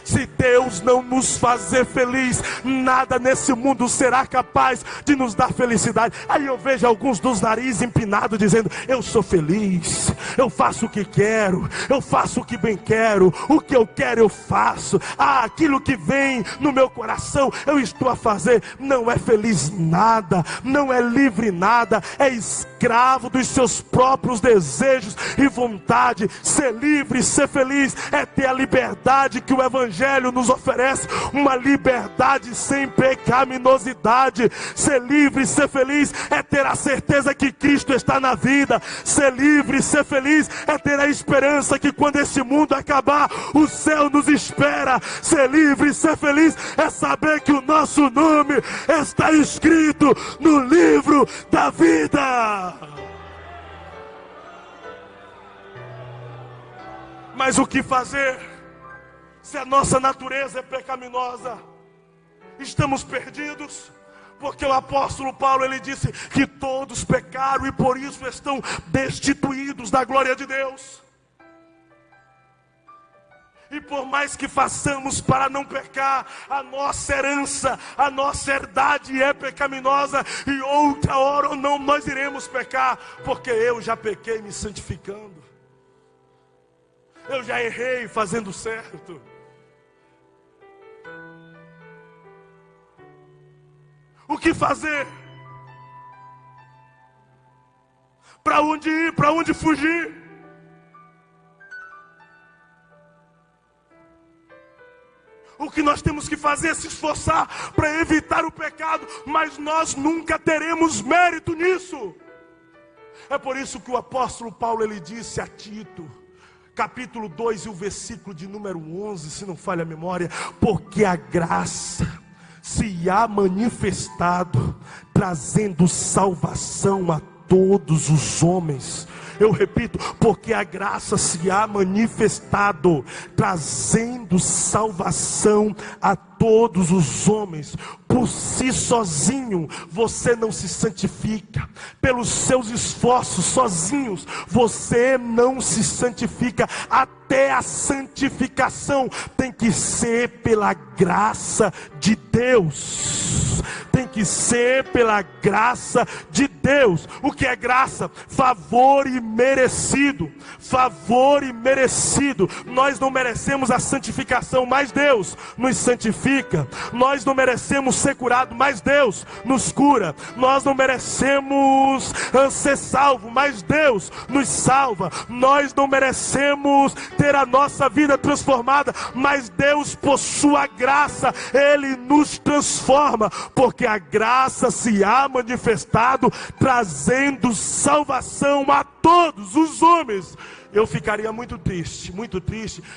Se Deus não nos fazer feliz, nada nesse mundo será capaz de nos dar felicidade. Aí eu vejo alguns dos narizes empinados dizendo: eu sou feliz, eu faço o que quero, eu faço o que bem quero, o que eu quero eu faço, aquilo que vem no meu coração eu estou a fazer. Não é feliz nada, não é livre nada, é escravo dos seus próprios desejos e vontade. Ser livre, ser feliz é ter a liberdade que o Evangelho nos oferece, uma liberdade sem pecaminosidade. Ser livre, ser feliz é ter a certeza que Cristo está na vida. Ser livre, ser feliz é ter a esperança que quando esse mundo acabar, o céu nos espera. Ser livre, ser feliz é saber que o nosso nome está escrito no livro da vida. Mas o que fazer se a nossa natureza é pecaminosa? Estamos perdidos, porque o apóstolo Paulo, ele disse que todos pecaram e por isso estão destituídos da glória de Deus. E por mais que façamos para não pecar, a nossa herança, a nossa herdade é pecaminosa, e outra hora ou não nós iremos pecar, porque eu já pequei me santificando, eu já errei fazendo certo. O que fazer? Para onde ir? Para onde fugir? O que nós temos que fazer é se esforçar para evitar o pecado, mas nós nunca teremos mérito nisso. É por isso que o apóstolo Paulo, ele disse a Tito, capítulo 2 e o versículo de número 11, se não falha a memória: porque a graça se há manifestado, trazendo salvação a todos os homens. Eu repito, porque a graça se há manifestado, trazendo salvação a todos os homens. Por si sozinho você não se santifica, pelos seus esforços sozinhos você não se santifica. Até a santificação tem que ser pela graça de Deus, tem que ser pela graça de Deus. Deus. O que é graça? Favor imerecido. Favor imerecido. Nós não merecemos a santificação, mas Deus nos santifica. Nós não merecemos ser curados, mas Deus nos cura. Nós não merecemos ser salvos, mas Deus nos salva. Nós não merecemos ter a nossa vida transformada, mas Deus, por sua graça, Ele nos transforma, porque a graça se há manifestado, trazendo salvação a todos os homens. Eu ficaria muito triste,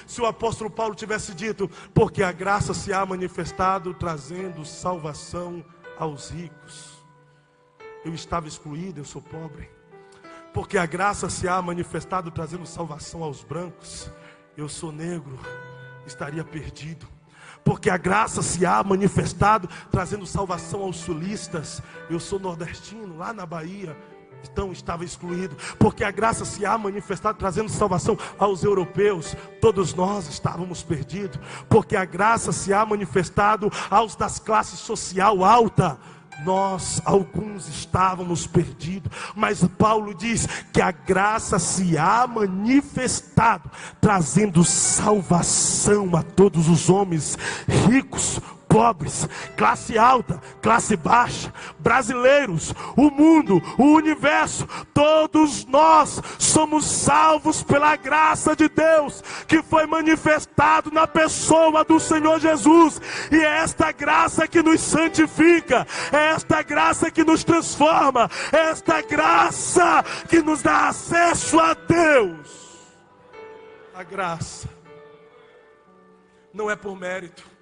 se o apóstolo Paulo tivesse dito, porque a graça se há manifestado, trazendo salvação aos ricos. Eu estava excluído, eu sou pobre. Porque a graça se há manifestado, trazendo salvação aos brancos, eu sou negro, estaria perdido. Porque a graça se há manifestado, trazendo salvação aos sulistas, eu sou nordestino, lá na Bahia, então estava excluído. Porque a graça se há manifestado, trazendo salvação aos europeus, todos nós estávamos perdidos. Porque a graça se há manifestado aos das classes social alta, nós, alguns, estávamos perdidos. Mas Paulo diz que a graça se há manifestado, trazendo salvação a todos os homens, ricos, pobres, classe alta, classe baixa, brasileiros, o mundo, o universo, todos nós somos salvos pela graça de Deus, que foi manifestado na pessoa do Senhor Jesus. E é esta graça que nos santifica, é esta graça que nos transforma, é esta graça que nos dá acesso a Deus. A graça não é por mérito.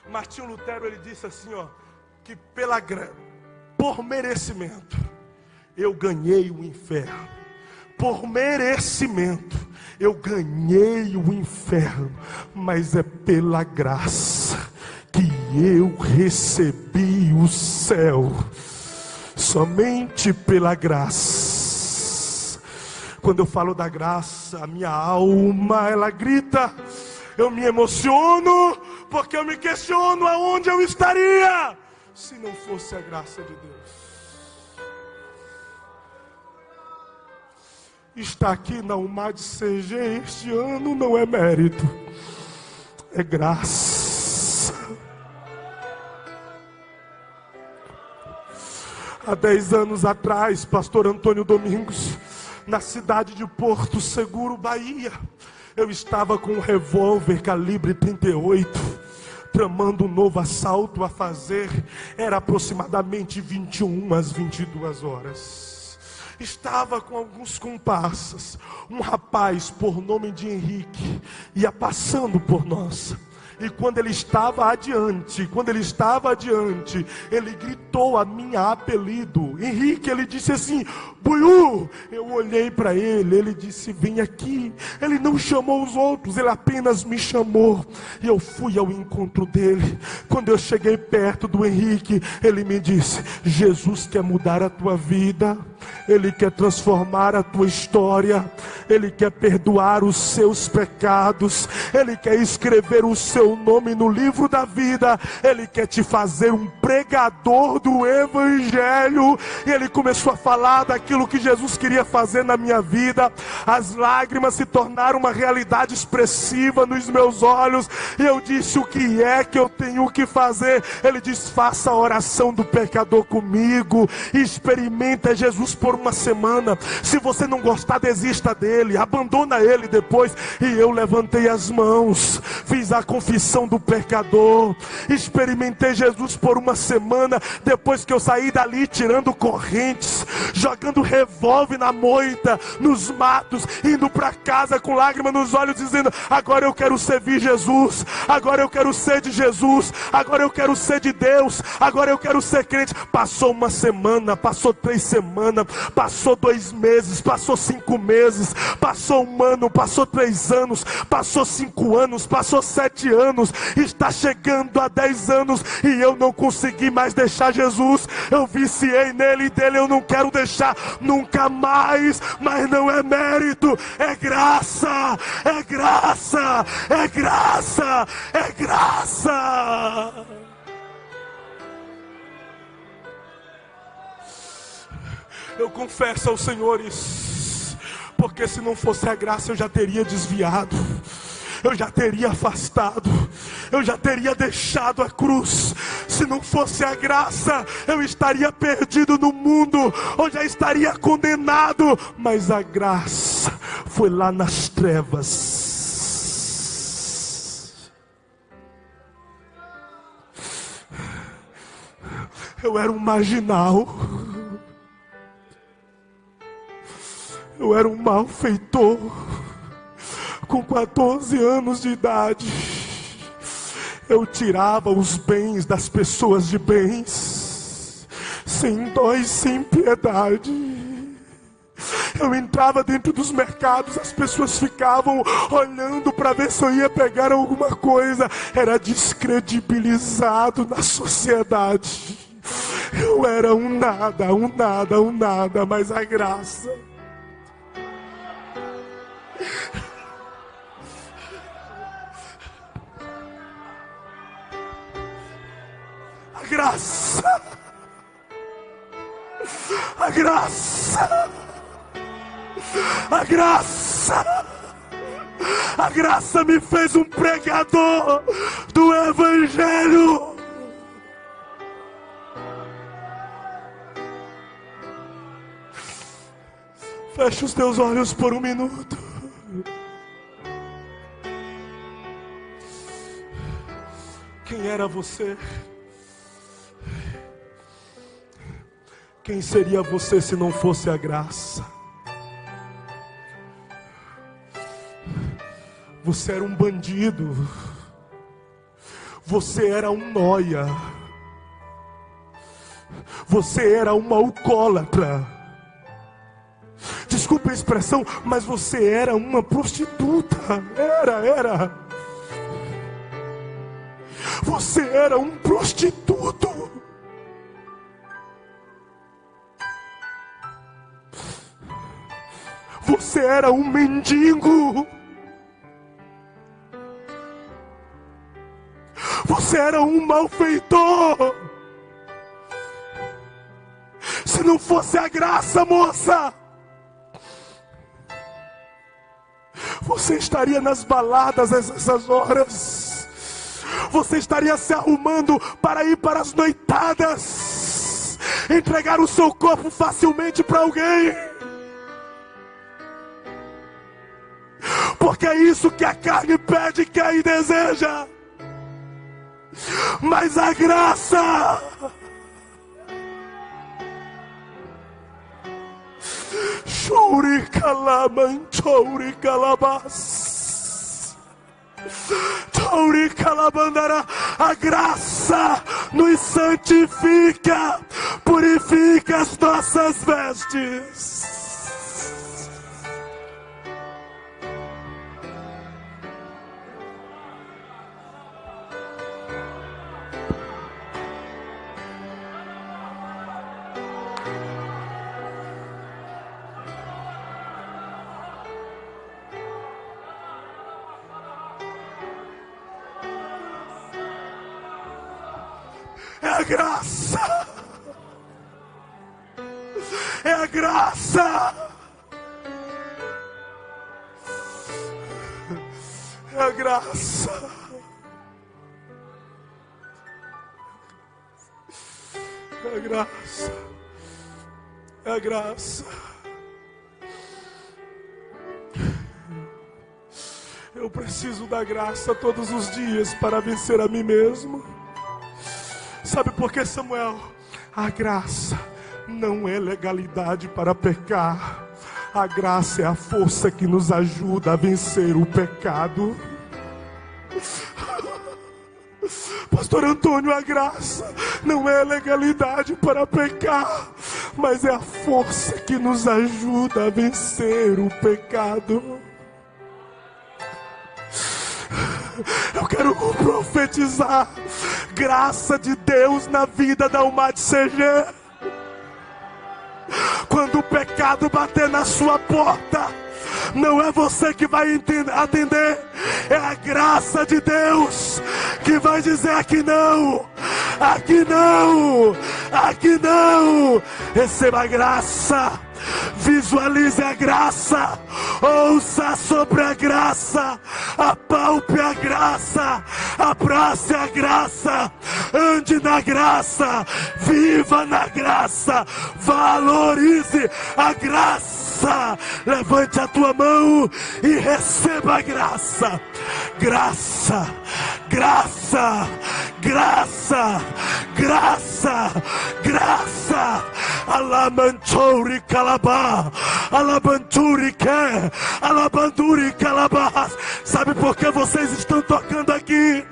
Martinho Lutero, ele disse assim, que por merecimento eu ganhei o inferno. Por merecimento eu ganhei o inferno, mas é pela graça que eu recebi o céu. Somente pela graça. Quando eu falo da graça, a minha alma, ela grita. Eu me emociono, porque eu me questiono aonde eu estaria se não fosse a graça de Deus. Estar aqui na UMAD CG este ano não é mérito, é graça. Há 10 anos atrás, pastor Antônio Domingos, na cidade de Porto Seguro, Bahia, eu estava com um revólver calibre 38, tramando um novo assalto a fazer. Era aproximadamente 21 às 22 horas. Estava com alguns comparsas. Um rapaz por nome de Henrique ia passando por nós. E quando ele estava adiante, ele gritou a minha apelido. Henrique, ele disse assim, Buiú. Eu olhei para ele, ele disse, vem aqui. Ele não chamou os outros, ele apenas me chamou. E eu fui ao encontro dele. Quando eu cheguei perto do Henrique, ele me disse, Jesus quer mudar a tua vida. Ele quer transformar a tua história. Ele quer perdoar os seus pecados. Ele quer escrever o seu nome no livro da vida. Ele quer te fazer um pregador do Evangelho. E ele começou a falar daquilo que Jesus queria fazer na minha vida. As lágrimas se tornaram uma realidade expressiva nos meus olhos. E eu disse, o que é que eu tenho que fazer? Ele disse, faça a oração do pecador comigo. Experimenta Jesus por uma semana. Se você não gostar, desista dele, abandona ele depois. E eu levantei as mãos, fiz a confissão do pecador, experimentei Jesus por uma semana. Depois que eu saí dali tirando correntes, jogando revólver na moita, nos matos, indo para casa com lágrimas nos olhos, dizendo, agora eu quero servir Jesus, agora eu quero ser de Jesus, agora eu quero ser de Deus, agora eu quero ser crente. Passou uma semana, passou 3 semanas, passou 2 meses, passou 5 meses, passou 1 ano, passou 3 anos, passou 5 anos, passou 7 anos, está chegando a 10 anos e eu não consegui mais deixar Jesus. Eu viciei nele e dele eu não quero deixar nunca mais. Mas não é mérito, é graça, é graça, é graça, é graça. Eu confesso ao Senhor isso, porque se não fosse a graça eu já teria desviado, eu já teria afastado, eu já teria deixado a cruz. Se não fosse a graça, eu estaria perdido no mundo, ou já estaria condenado. Mas a graça foi lá nas trevas. Eu era um marginal, eu era um malfeitor. Com 14 anos de idade, eu tirava os bens das pessoas de bens, sem dó e sem piedade. Eu entrava dentro dos mercados, as pessoas ficavam olhando para ver se eu ia pegar alguma coisa. Era descredibilizado na sociedade. Eu era um nada, mas a graça... A graça me fez um pregador do Evangelho. Feche os teus olhos por um minuto. Quem era você? Quem seria você se não fosse a graça? Você era um bandido. Você era um nóia. Você era uma alcoólatra. Desculpe a expressão, mas você era uma prostituta. Era. Você era um prostituto. Você era um mendigo. Você era um malfeitor. Se não fosse a graça, moça, você estaria nas baladas essas horas. Você estaria se arrumando para ir para as noitadas, entregar o seu corpo facilmente para alguém. Porque é isso que a carne pede, quer e deseja. Mas a graça, Churi Kalaman, Churi Kalabas, Churi Kalabandara, a graça nos santifica, purifica as nossas vestes. É a graça. É a graça. É a graça. É a graça. É a graça. Eu preciso da graça todos os dias para vencer a mim mesmo. Sabe por quê, Samuel? A graça não é legalidade para pecar. A graça é a força que nos ajuda a vencer o pecado. Pastor Antônio, a graça não é legalidade para pecar, mas é a força que nos ajuda a vencer o pecado. Eu quero profetizar graça de Deus na vida da UMAD CG. Quando o pecado bater na sua porta, não é você que vai atender, é a graça de Deus que vai dizer: aqui não, aqui não, aqui não. Receba a graça, visualize a graça, ouça sobre a graça, apalpe a graça, abrace a graça, ande na graça, viva na graça, valorize a graça. Levante a tua mão e receba a graça. Graça, graça, graça, graça, graça. Alamanchouri calabá, alabanturi que, alabanduri calabás. Sabe por que vocês estão tocando aqui?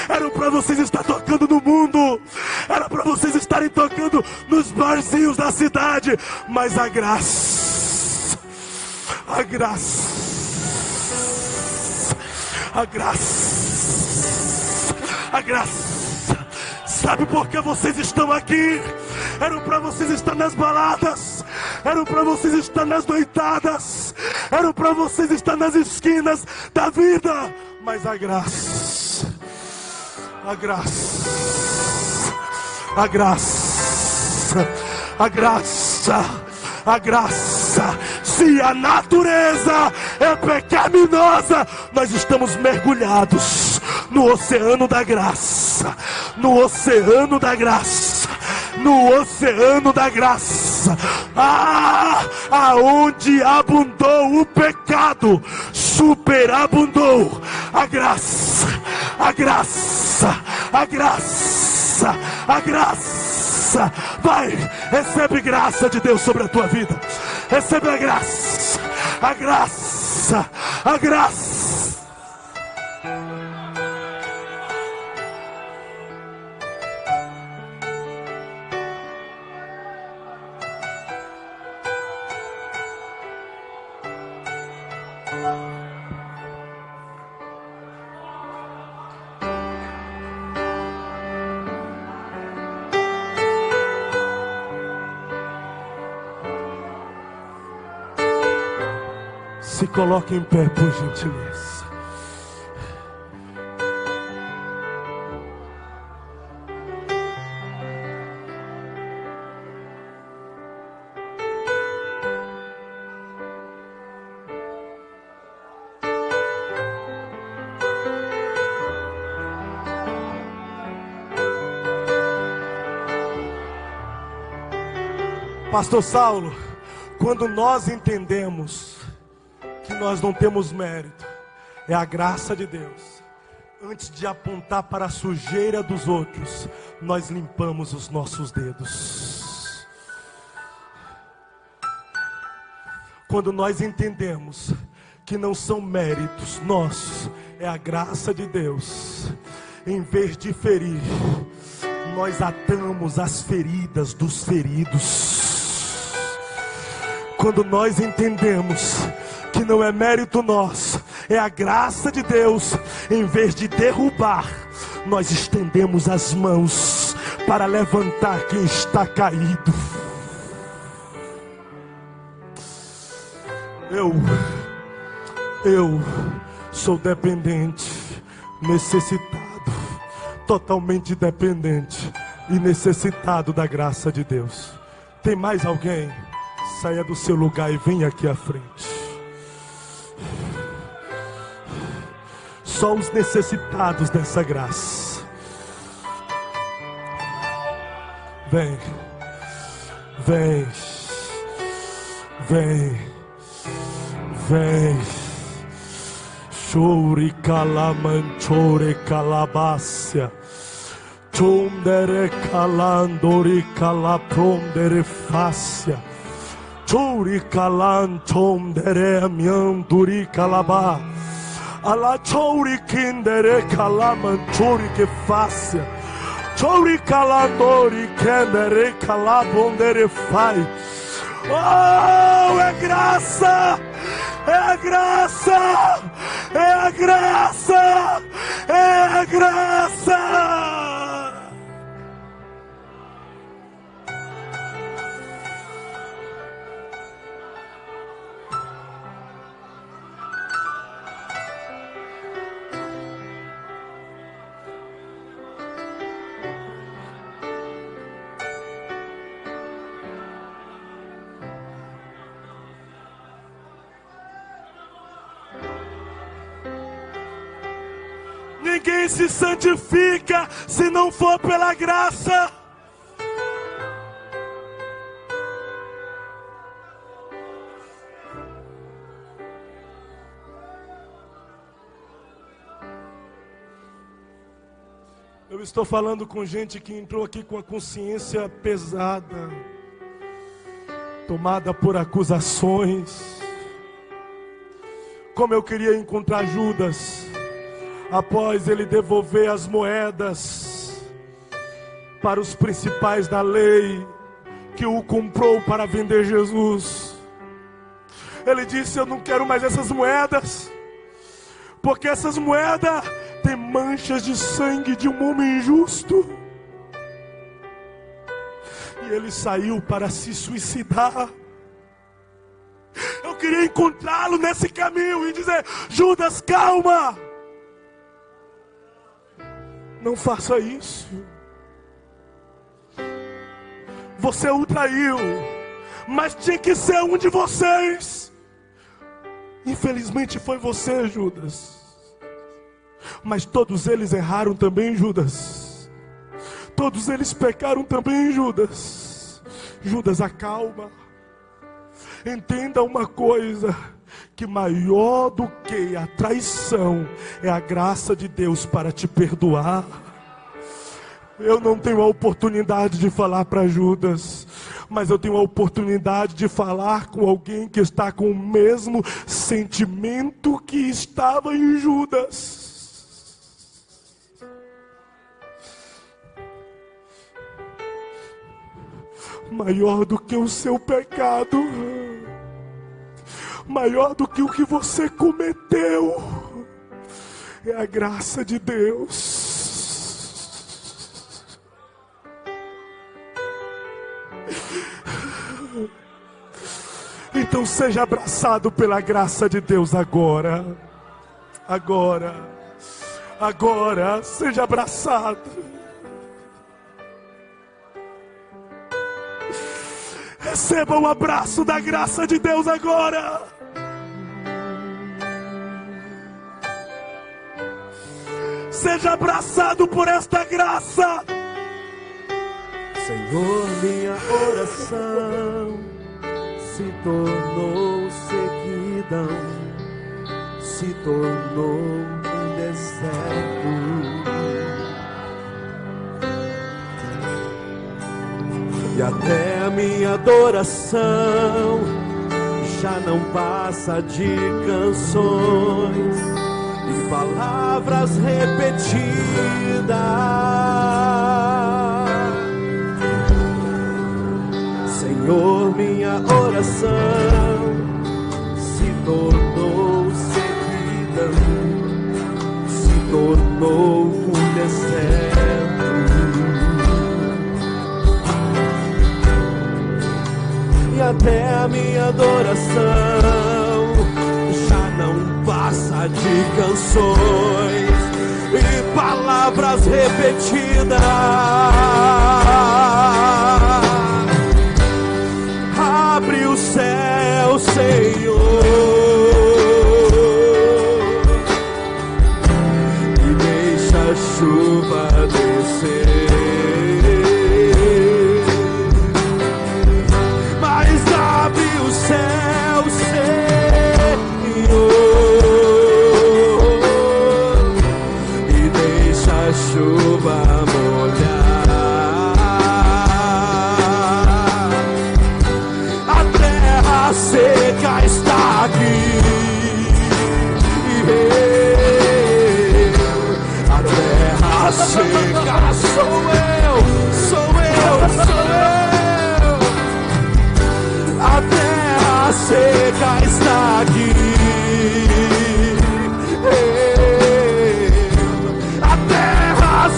Era para vocês estar tocando no mundo, era para vocês estarem tocando nos barzinhos da cidade, mas a graça, a graça, a graça, a graça. Sabe por que vocês estão aqui? Eram para vocês estar nas baladas, eram para vocês estar nas noitadas, eram para vocês estar nas esquinas da vida, mas a graça, a graça, a graça, a graça, a graça. Se a natureza é pecaminosa, nós estamos mergulhados no oceano da graça, no oceano da graça, no oceano da graça. Aonde abundou o pecado, superabundou a graça, a graça, a graça, a graça. Vai, recebe graça de Deus sobre a tua vida. Recebe a graça, a graça, a graça. Se coloque em pé, por gentileza. Pastor Saulo, quando nós entendemos que nós não temos mérito, é a graça de Deus. Antes de apontar para a sujeira dos outros, nós limpamos os nossos dedos. Quando nós entendemos que não são méritos nossos, é a graça de Deus. Em vez de ferir, nós atamos as feridas dos feridos. Quando nós entendemos que não é mérito nosso, é a graça de Deus, em vez de derrubar, nós estendemos as mãos para levantar quem está caído. Eu sou dependente, necessitado, totalmente dependente e necessitado da graça de Deus. Tem mais alguém? Saia do seu lugar e venha aqui à frente. Só os necessitados dessa graça. Vem, vem, vem, vem. Chore calamanchore calabácia. Chondere calandori calaprondere fácia. Chore calanchondere amianduri calabá. Ala chori kindere kalaman chori que fácia. Chori calandori kendere calabondere fai. Oh, é graça! É a graça! É a graça! É a graça! ninguém se santifica se não for pela graça. Eu estou falando com gente que entrou aqui com a consciência pesada, tomada por acusações. Como eu queria encontrar Judas, após ele devolver as moedas para os principais da lei, que o comprou para vender Jesus. Ele disse: eu não quero mais essas moedas, porque essas moedas tem manchas de sangue de um homem injusto. E ele saiu para se suicidar. Eu queria encontrá-lo nesse caminho e dizer: Judas, calma, não faça isso. Você o traiu, mas tinha que ser um de vocês. Infelizmente foi você, Judas. Mas todos eles erraram também, Judas. Todos eles pecaram também, Judas. Judas, acalma. Entenda uma coisa, que maior do que a traição é a graça de Deus para te perdoar. Eu não tenho a oportunidade de falar para Judas, mas eu tenho a oportunidade de falar com alguém que está com o mesmo sentimento que estava em Judas. Maior do que o seu pecado, maior do que o que você cometeu, é a graça de Deus. Então seja abraçado pela graça de Deus agora. Agora, seja abraçado. Receba o abraço da graça de Deus agora. Seja abraçado por esta graça. Senhor, minha oração se tornou sequidão, se tornou um deserto. E até a minha adoração já não passa de canções e palavras repetidas. Senhor, minha oração se tornou sequidão, se tornou um deserto. E até a minha adoração já não passa de canções e palavras repetidas. Abre o céu, Senhor, e deixa a chuva descer. Chuva molhar, a terra seca está aqui, a terra seca sou eu, a terra seca está aqui.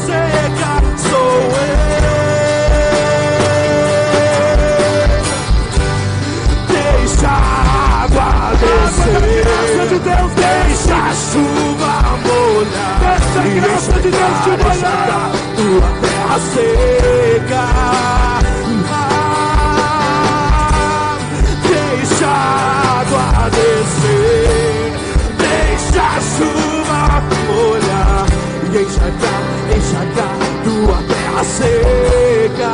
Seca sou eu. Deixa a água descer, graça de Deus, deixa a chuva molhar, deixa a graça de Deus te molhar. Tua terra seca, deixa a água descer, deixa a chuva molhar. E enxergar tua terra seca.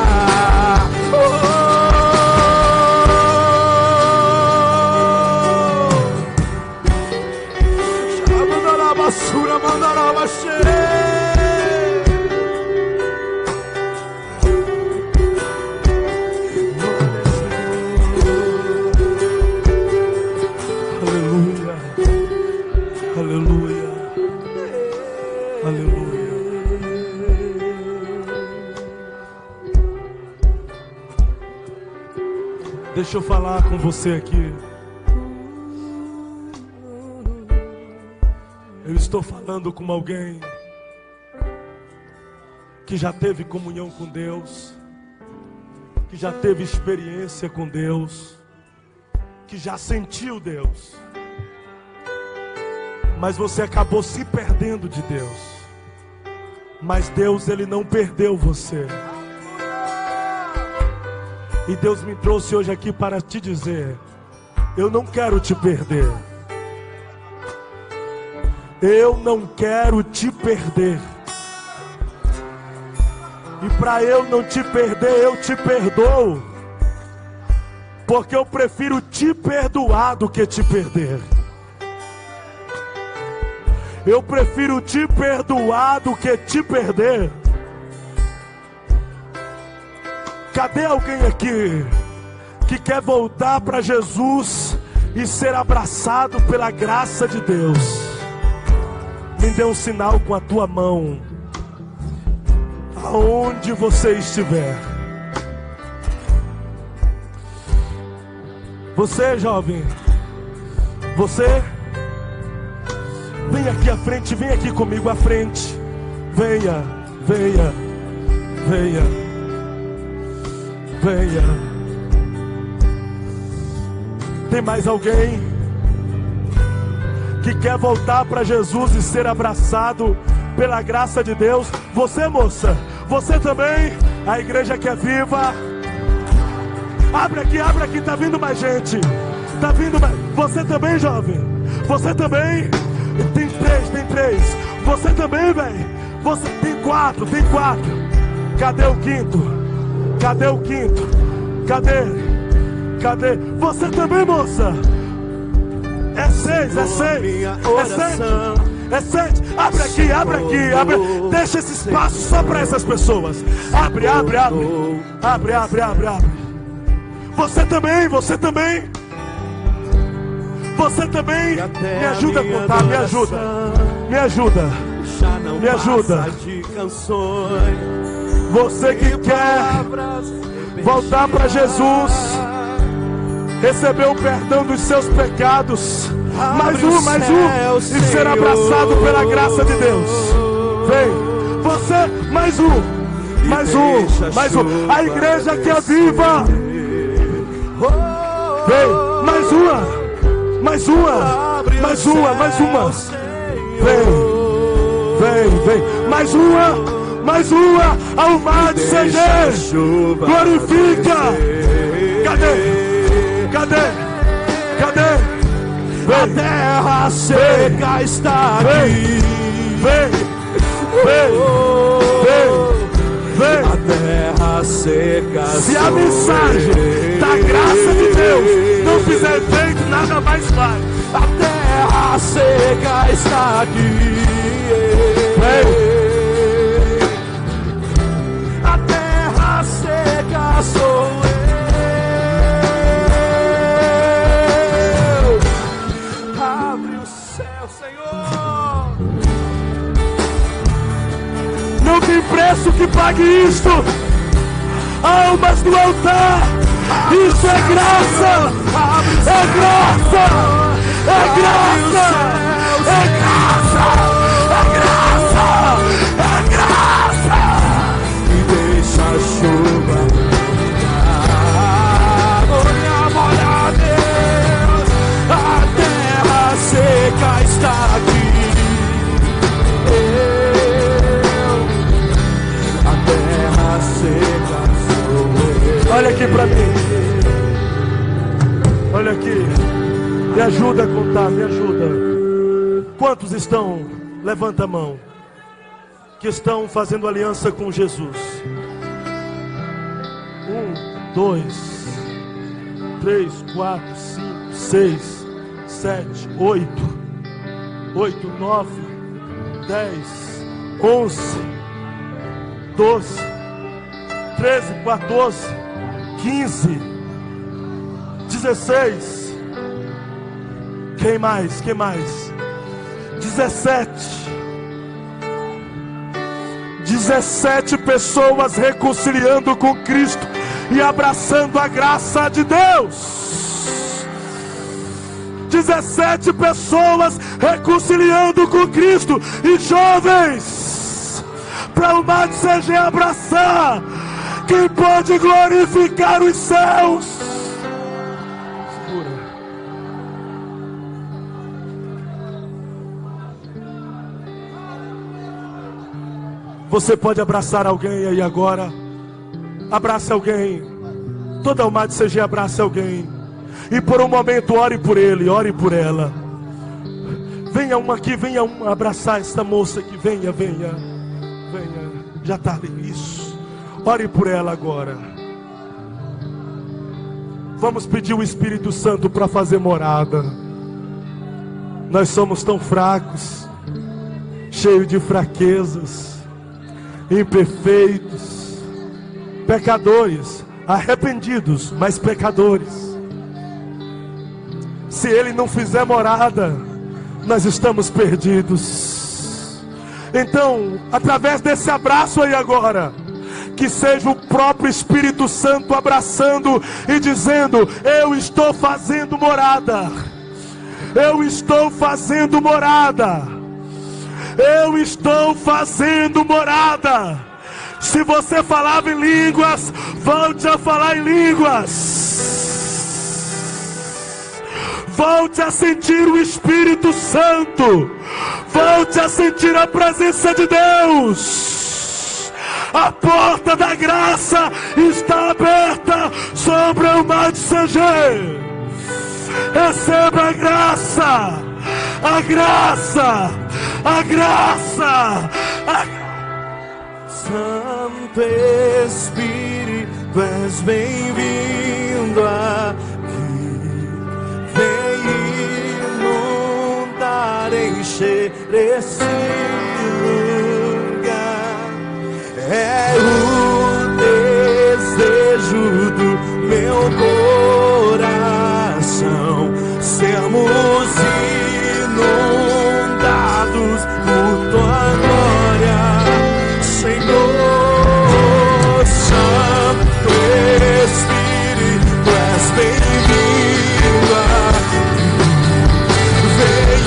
Basura mandará baixar. Aleluia, aleluia, aleluia. Deixa eu falar com você aqui. Eu estou falando com alguém que já teve comunhão com Deus, que já teve experiência com Deus, que já sentiu Deus, mas você acabou se perdendo de Deus. Mas Deus, Ele não perdeu você. E Deus me trouxe hoje aqui para te dizer: eu não quero te perder. Eu não quero te perder. E para eu não te perder, eu te perdoo. Porque eu prefiro te perdoar do que te perder. Eu prefiro te perdoar do que te perder. Cadê alguém aqui que quer voltar para Jesus e ser abraçado pela graça de Deus? Me dê um sinal com a tua mão, aonde você estiver. Você, jovem, você, vem aqui à frente, vem aqui comigo à frente. Venha, venha, venha, venha. Tem mais alguém que quer voltar para Jesus e ser abraçado pela graça de Deus? Você, moça, você também. A igreja que é viva. Abre aqui, tá vindo mais gente. Tá vindo mais. Você também, jovem. Você também. Tem três. Você também, velho. Você tem quatro. Cadê o quinto? Cadê? Você também, moça. É seis. Abre aqui. Deixa esse espaço só para essas pessoas. Abre. Você também. Me ajuda a contar, me ajuda. Você que quer voltar para Jesus, receber o perdão dos seus pecados, mais um, e ser abraçado pela graça de Deus. Vem, você, mais um. A igreja que é viva. Vem, mais uma. Vem, mais uma. Almado Senhor, glorifica. Cadê? Vem. A terra seca está aqui. Vem. A terra seca. Se a mensagem da graça de Deus não fizer efeito, nada mais faz. A terra seca está aqui. Vem. A terra seca sou eu. Abre o céu, Senhor. Não tem preço que pague isto. Almas no altar. Isso é graça. E deixa a chuva molhar, Deus. A terra seca está aqui. Olha aqui pra mim. Olha aqui. Me ajuda a contar, me ajuda. Quantos estão? Levanta a mão. que estão fazendo aliança com Jesus. 1, 2, 3, 4, 5, 6, 7, 8, 9, 10, 11, 12, 13, 14, 15, 16. Quem mais? 17 pessoas reconciliando com Cristo e abraçando a graça de Deus. 17 pessoas reconciliando com Cristo. E jovens, para o Mate CG abraçar, quem pode glorificar os céus? Segura. Você pode abraçar alguém aí agora. Abrace alguém. Toda a Mate CG abrace alguém. E por um momento ore por ele, ore por ela. Venha uma aqui, venha uma abraçar esta moça aqui. Venha. Já está ali, isso. Ore por ela agora. Vamos pedir o Espírito Santo para fazer morada. Nós somos tão fracos, cheios de fraquezas, imperfeitos, pecadores, arrependidos, mas pecadores. Se Ele não fizer morada, nós estamos perdidos. Então, através desse abraço aí agora, que seja o próprio Espírito Santo abraçando e dizendo: eu estou fazendo morada. Eu estou fazendo morada. Eu estou fazendo morada. Se você falava em línguas, volte a falar em línguas. Volte a sentir o Espírito Santo. Volte a sentir a presença de Deus. A porta da graça está aberta sobre o Mate CG. Receba a graça. A graça. A graça. Santo Espírito, és bem-vindo aqui. Vem inundar, encher esse lugar. É o desejo do meu coração sermos inundados por tua glória, Senhor. Santo Espírito, és bem-vindo aqui. Vem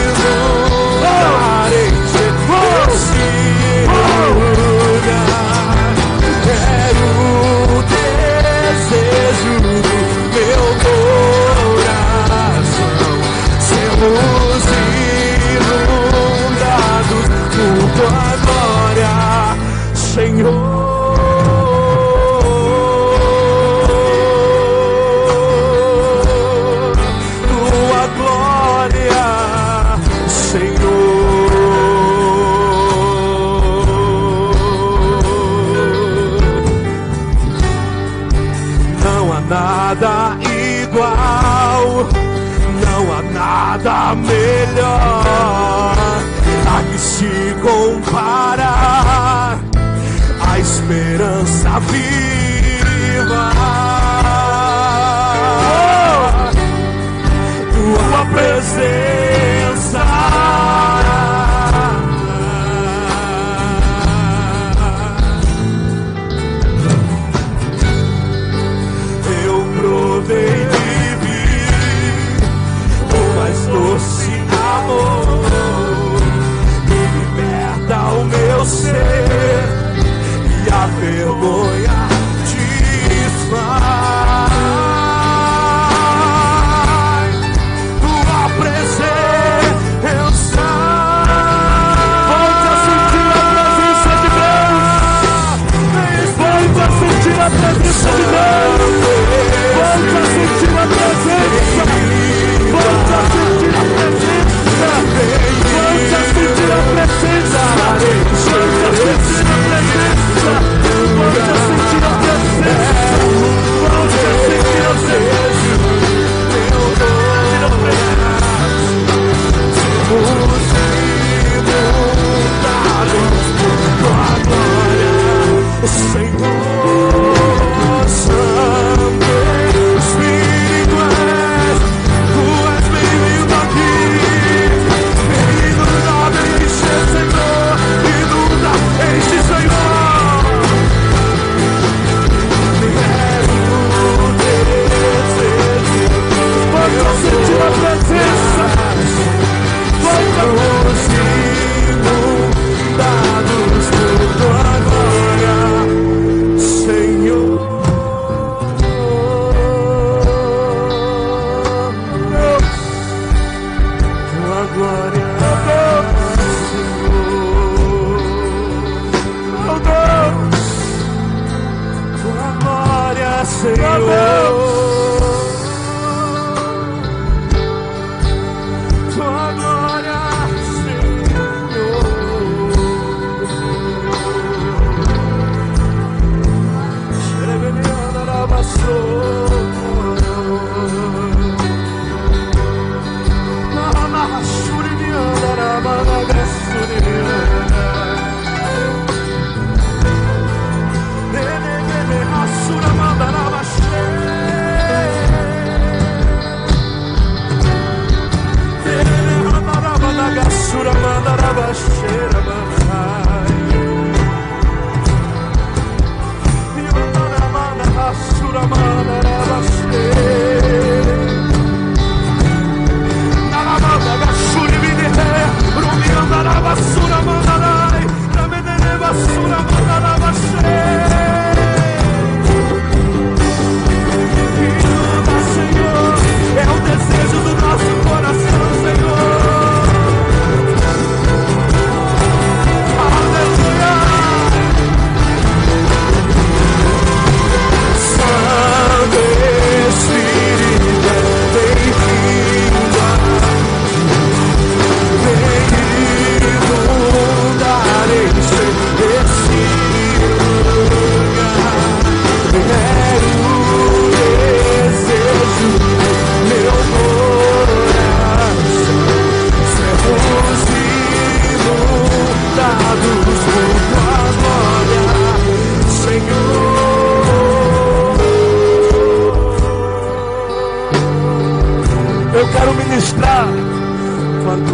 inundar, encher esse lugar. É o desejo do meu coração sermos inundados por tua glória, Senhor. Tua glória, Senhor. Não há nada igual, não há nada melhor a que se comparar. A esperança viva, tua presença. Eu provei de vir o mais doce amor, que liberta o meu ser e a vergonha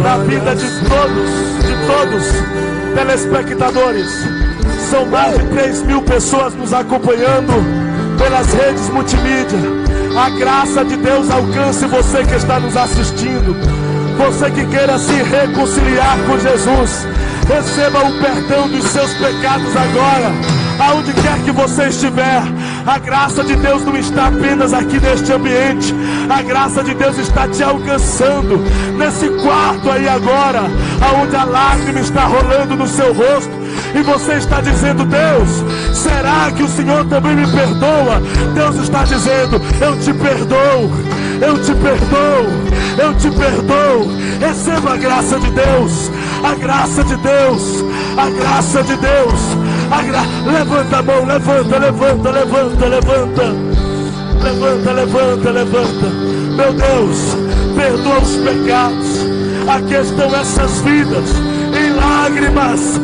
na vida de todos, telespectadores. São mais de 3.000 pessoas nos acompanhando pelas redes multimídia. A graça de Deus alcance você que está nos assistindo. Você que queira se reconciliar com Jesus, receba o perdão dos seus pecados agora, aonde quer que você estiver. A graça de Deus não está apenas aqui neste ambiente, a graça de Deus está te alcançando nesse quarto aí agora, aonde a lágrima está rolando no seu rosto, e você está dizendo: Deus, será que o Senhor também me perdoa? Deus está dizendo: eu te perdoo, eu te perdoo, eu te perdoo. Receba a graça de Deus, a graça de Deus, a graça de Deus. Levanta a mão, levanta. Meu Deus, perdoa os pecados. Aqui estão essas vidas em lágrimas,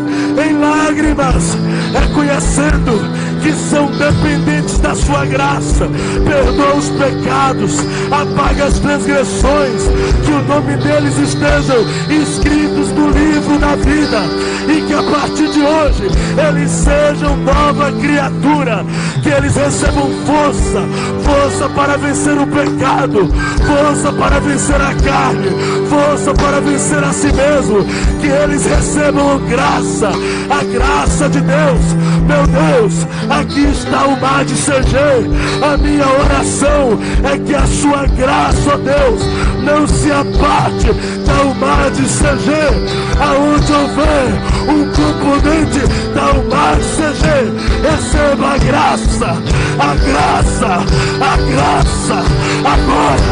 reconhecendo que são dependentes da sua graça. Perdoa os pecados, apaga as transgressões, que o nome deles estejam escritos no livro da vida, e que a partir de hoje eles sejam nova criatura, que eles recebam força para vencer o pecado, força para vencer a carne, força para vencer a si mesmo, que eles recebam graça, a graça de Deus. Meu Deus, aqui está o mar de CG. A minha oração é que a sua graça, ó Deus, não se aparte da mar de CG. Aonde houver um componente da mar de CG, receba a graça, agora.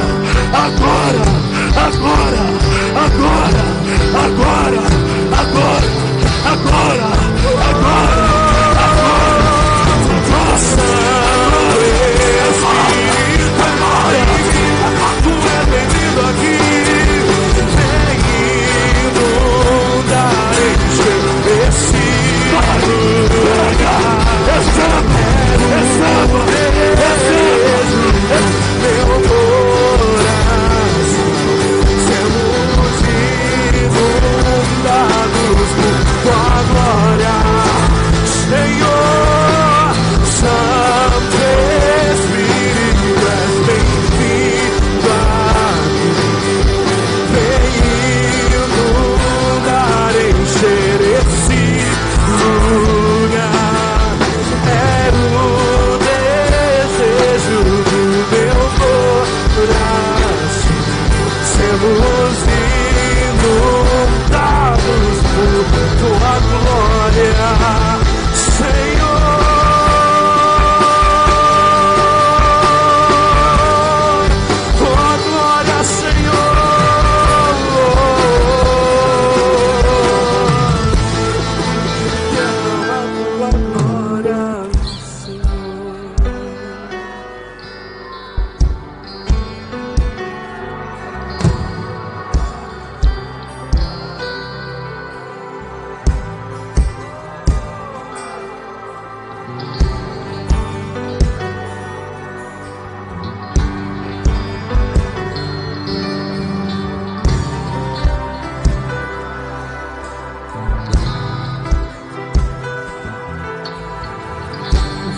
Tu é bem-vindo aqui, vem inundar, encher esse lugar. Receba meu coração, sermos inundados por tua glória, Senhor. Santo Espírito, és bem-vindo aqui, vem inundar, encher esse lugar. É o desejo do meu coração, sermos inundados por tua glória, Senhor.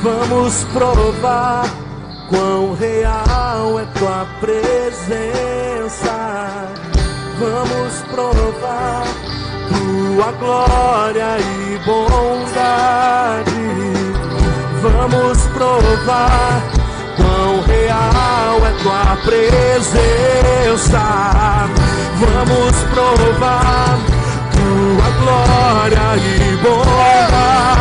Vamos provar quão real é tua presença. Vamos provar tua glória e bondade. Vamos provar quão real é tua presença. Vamos provar tua glória e bondade.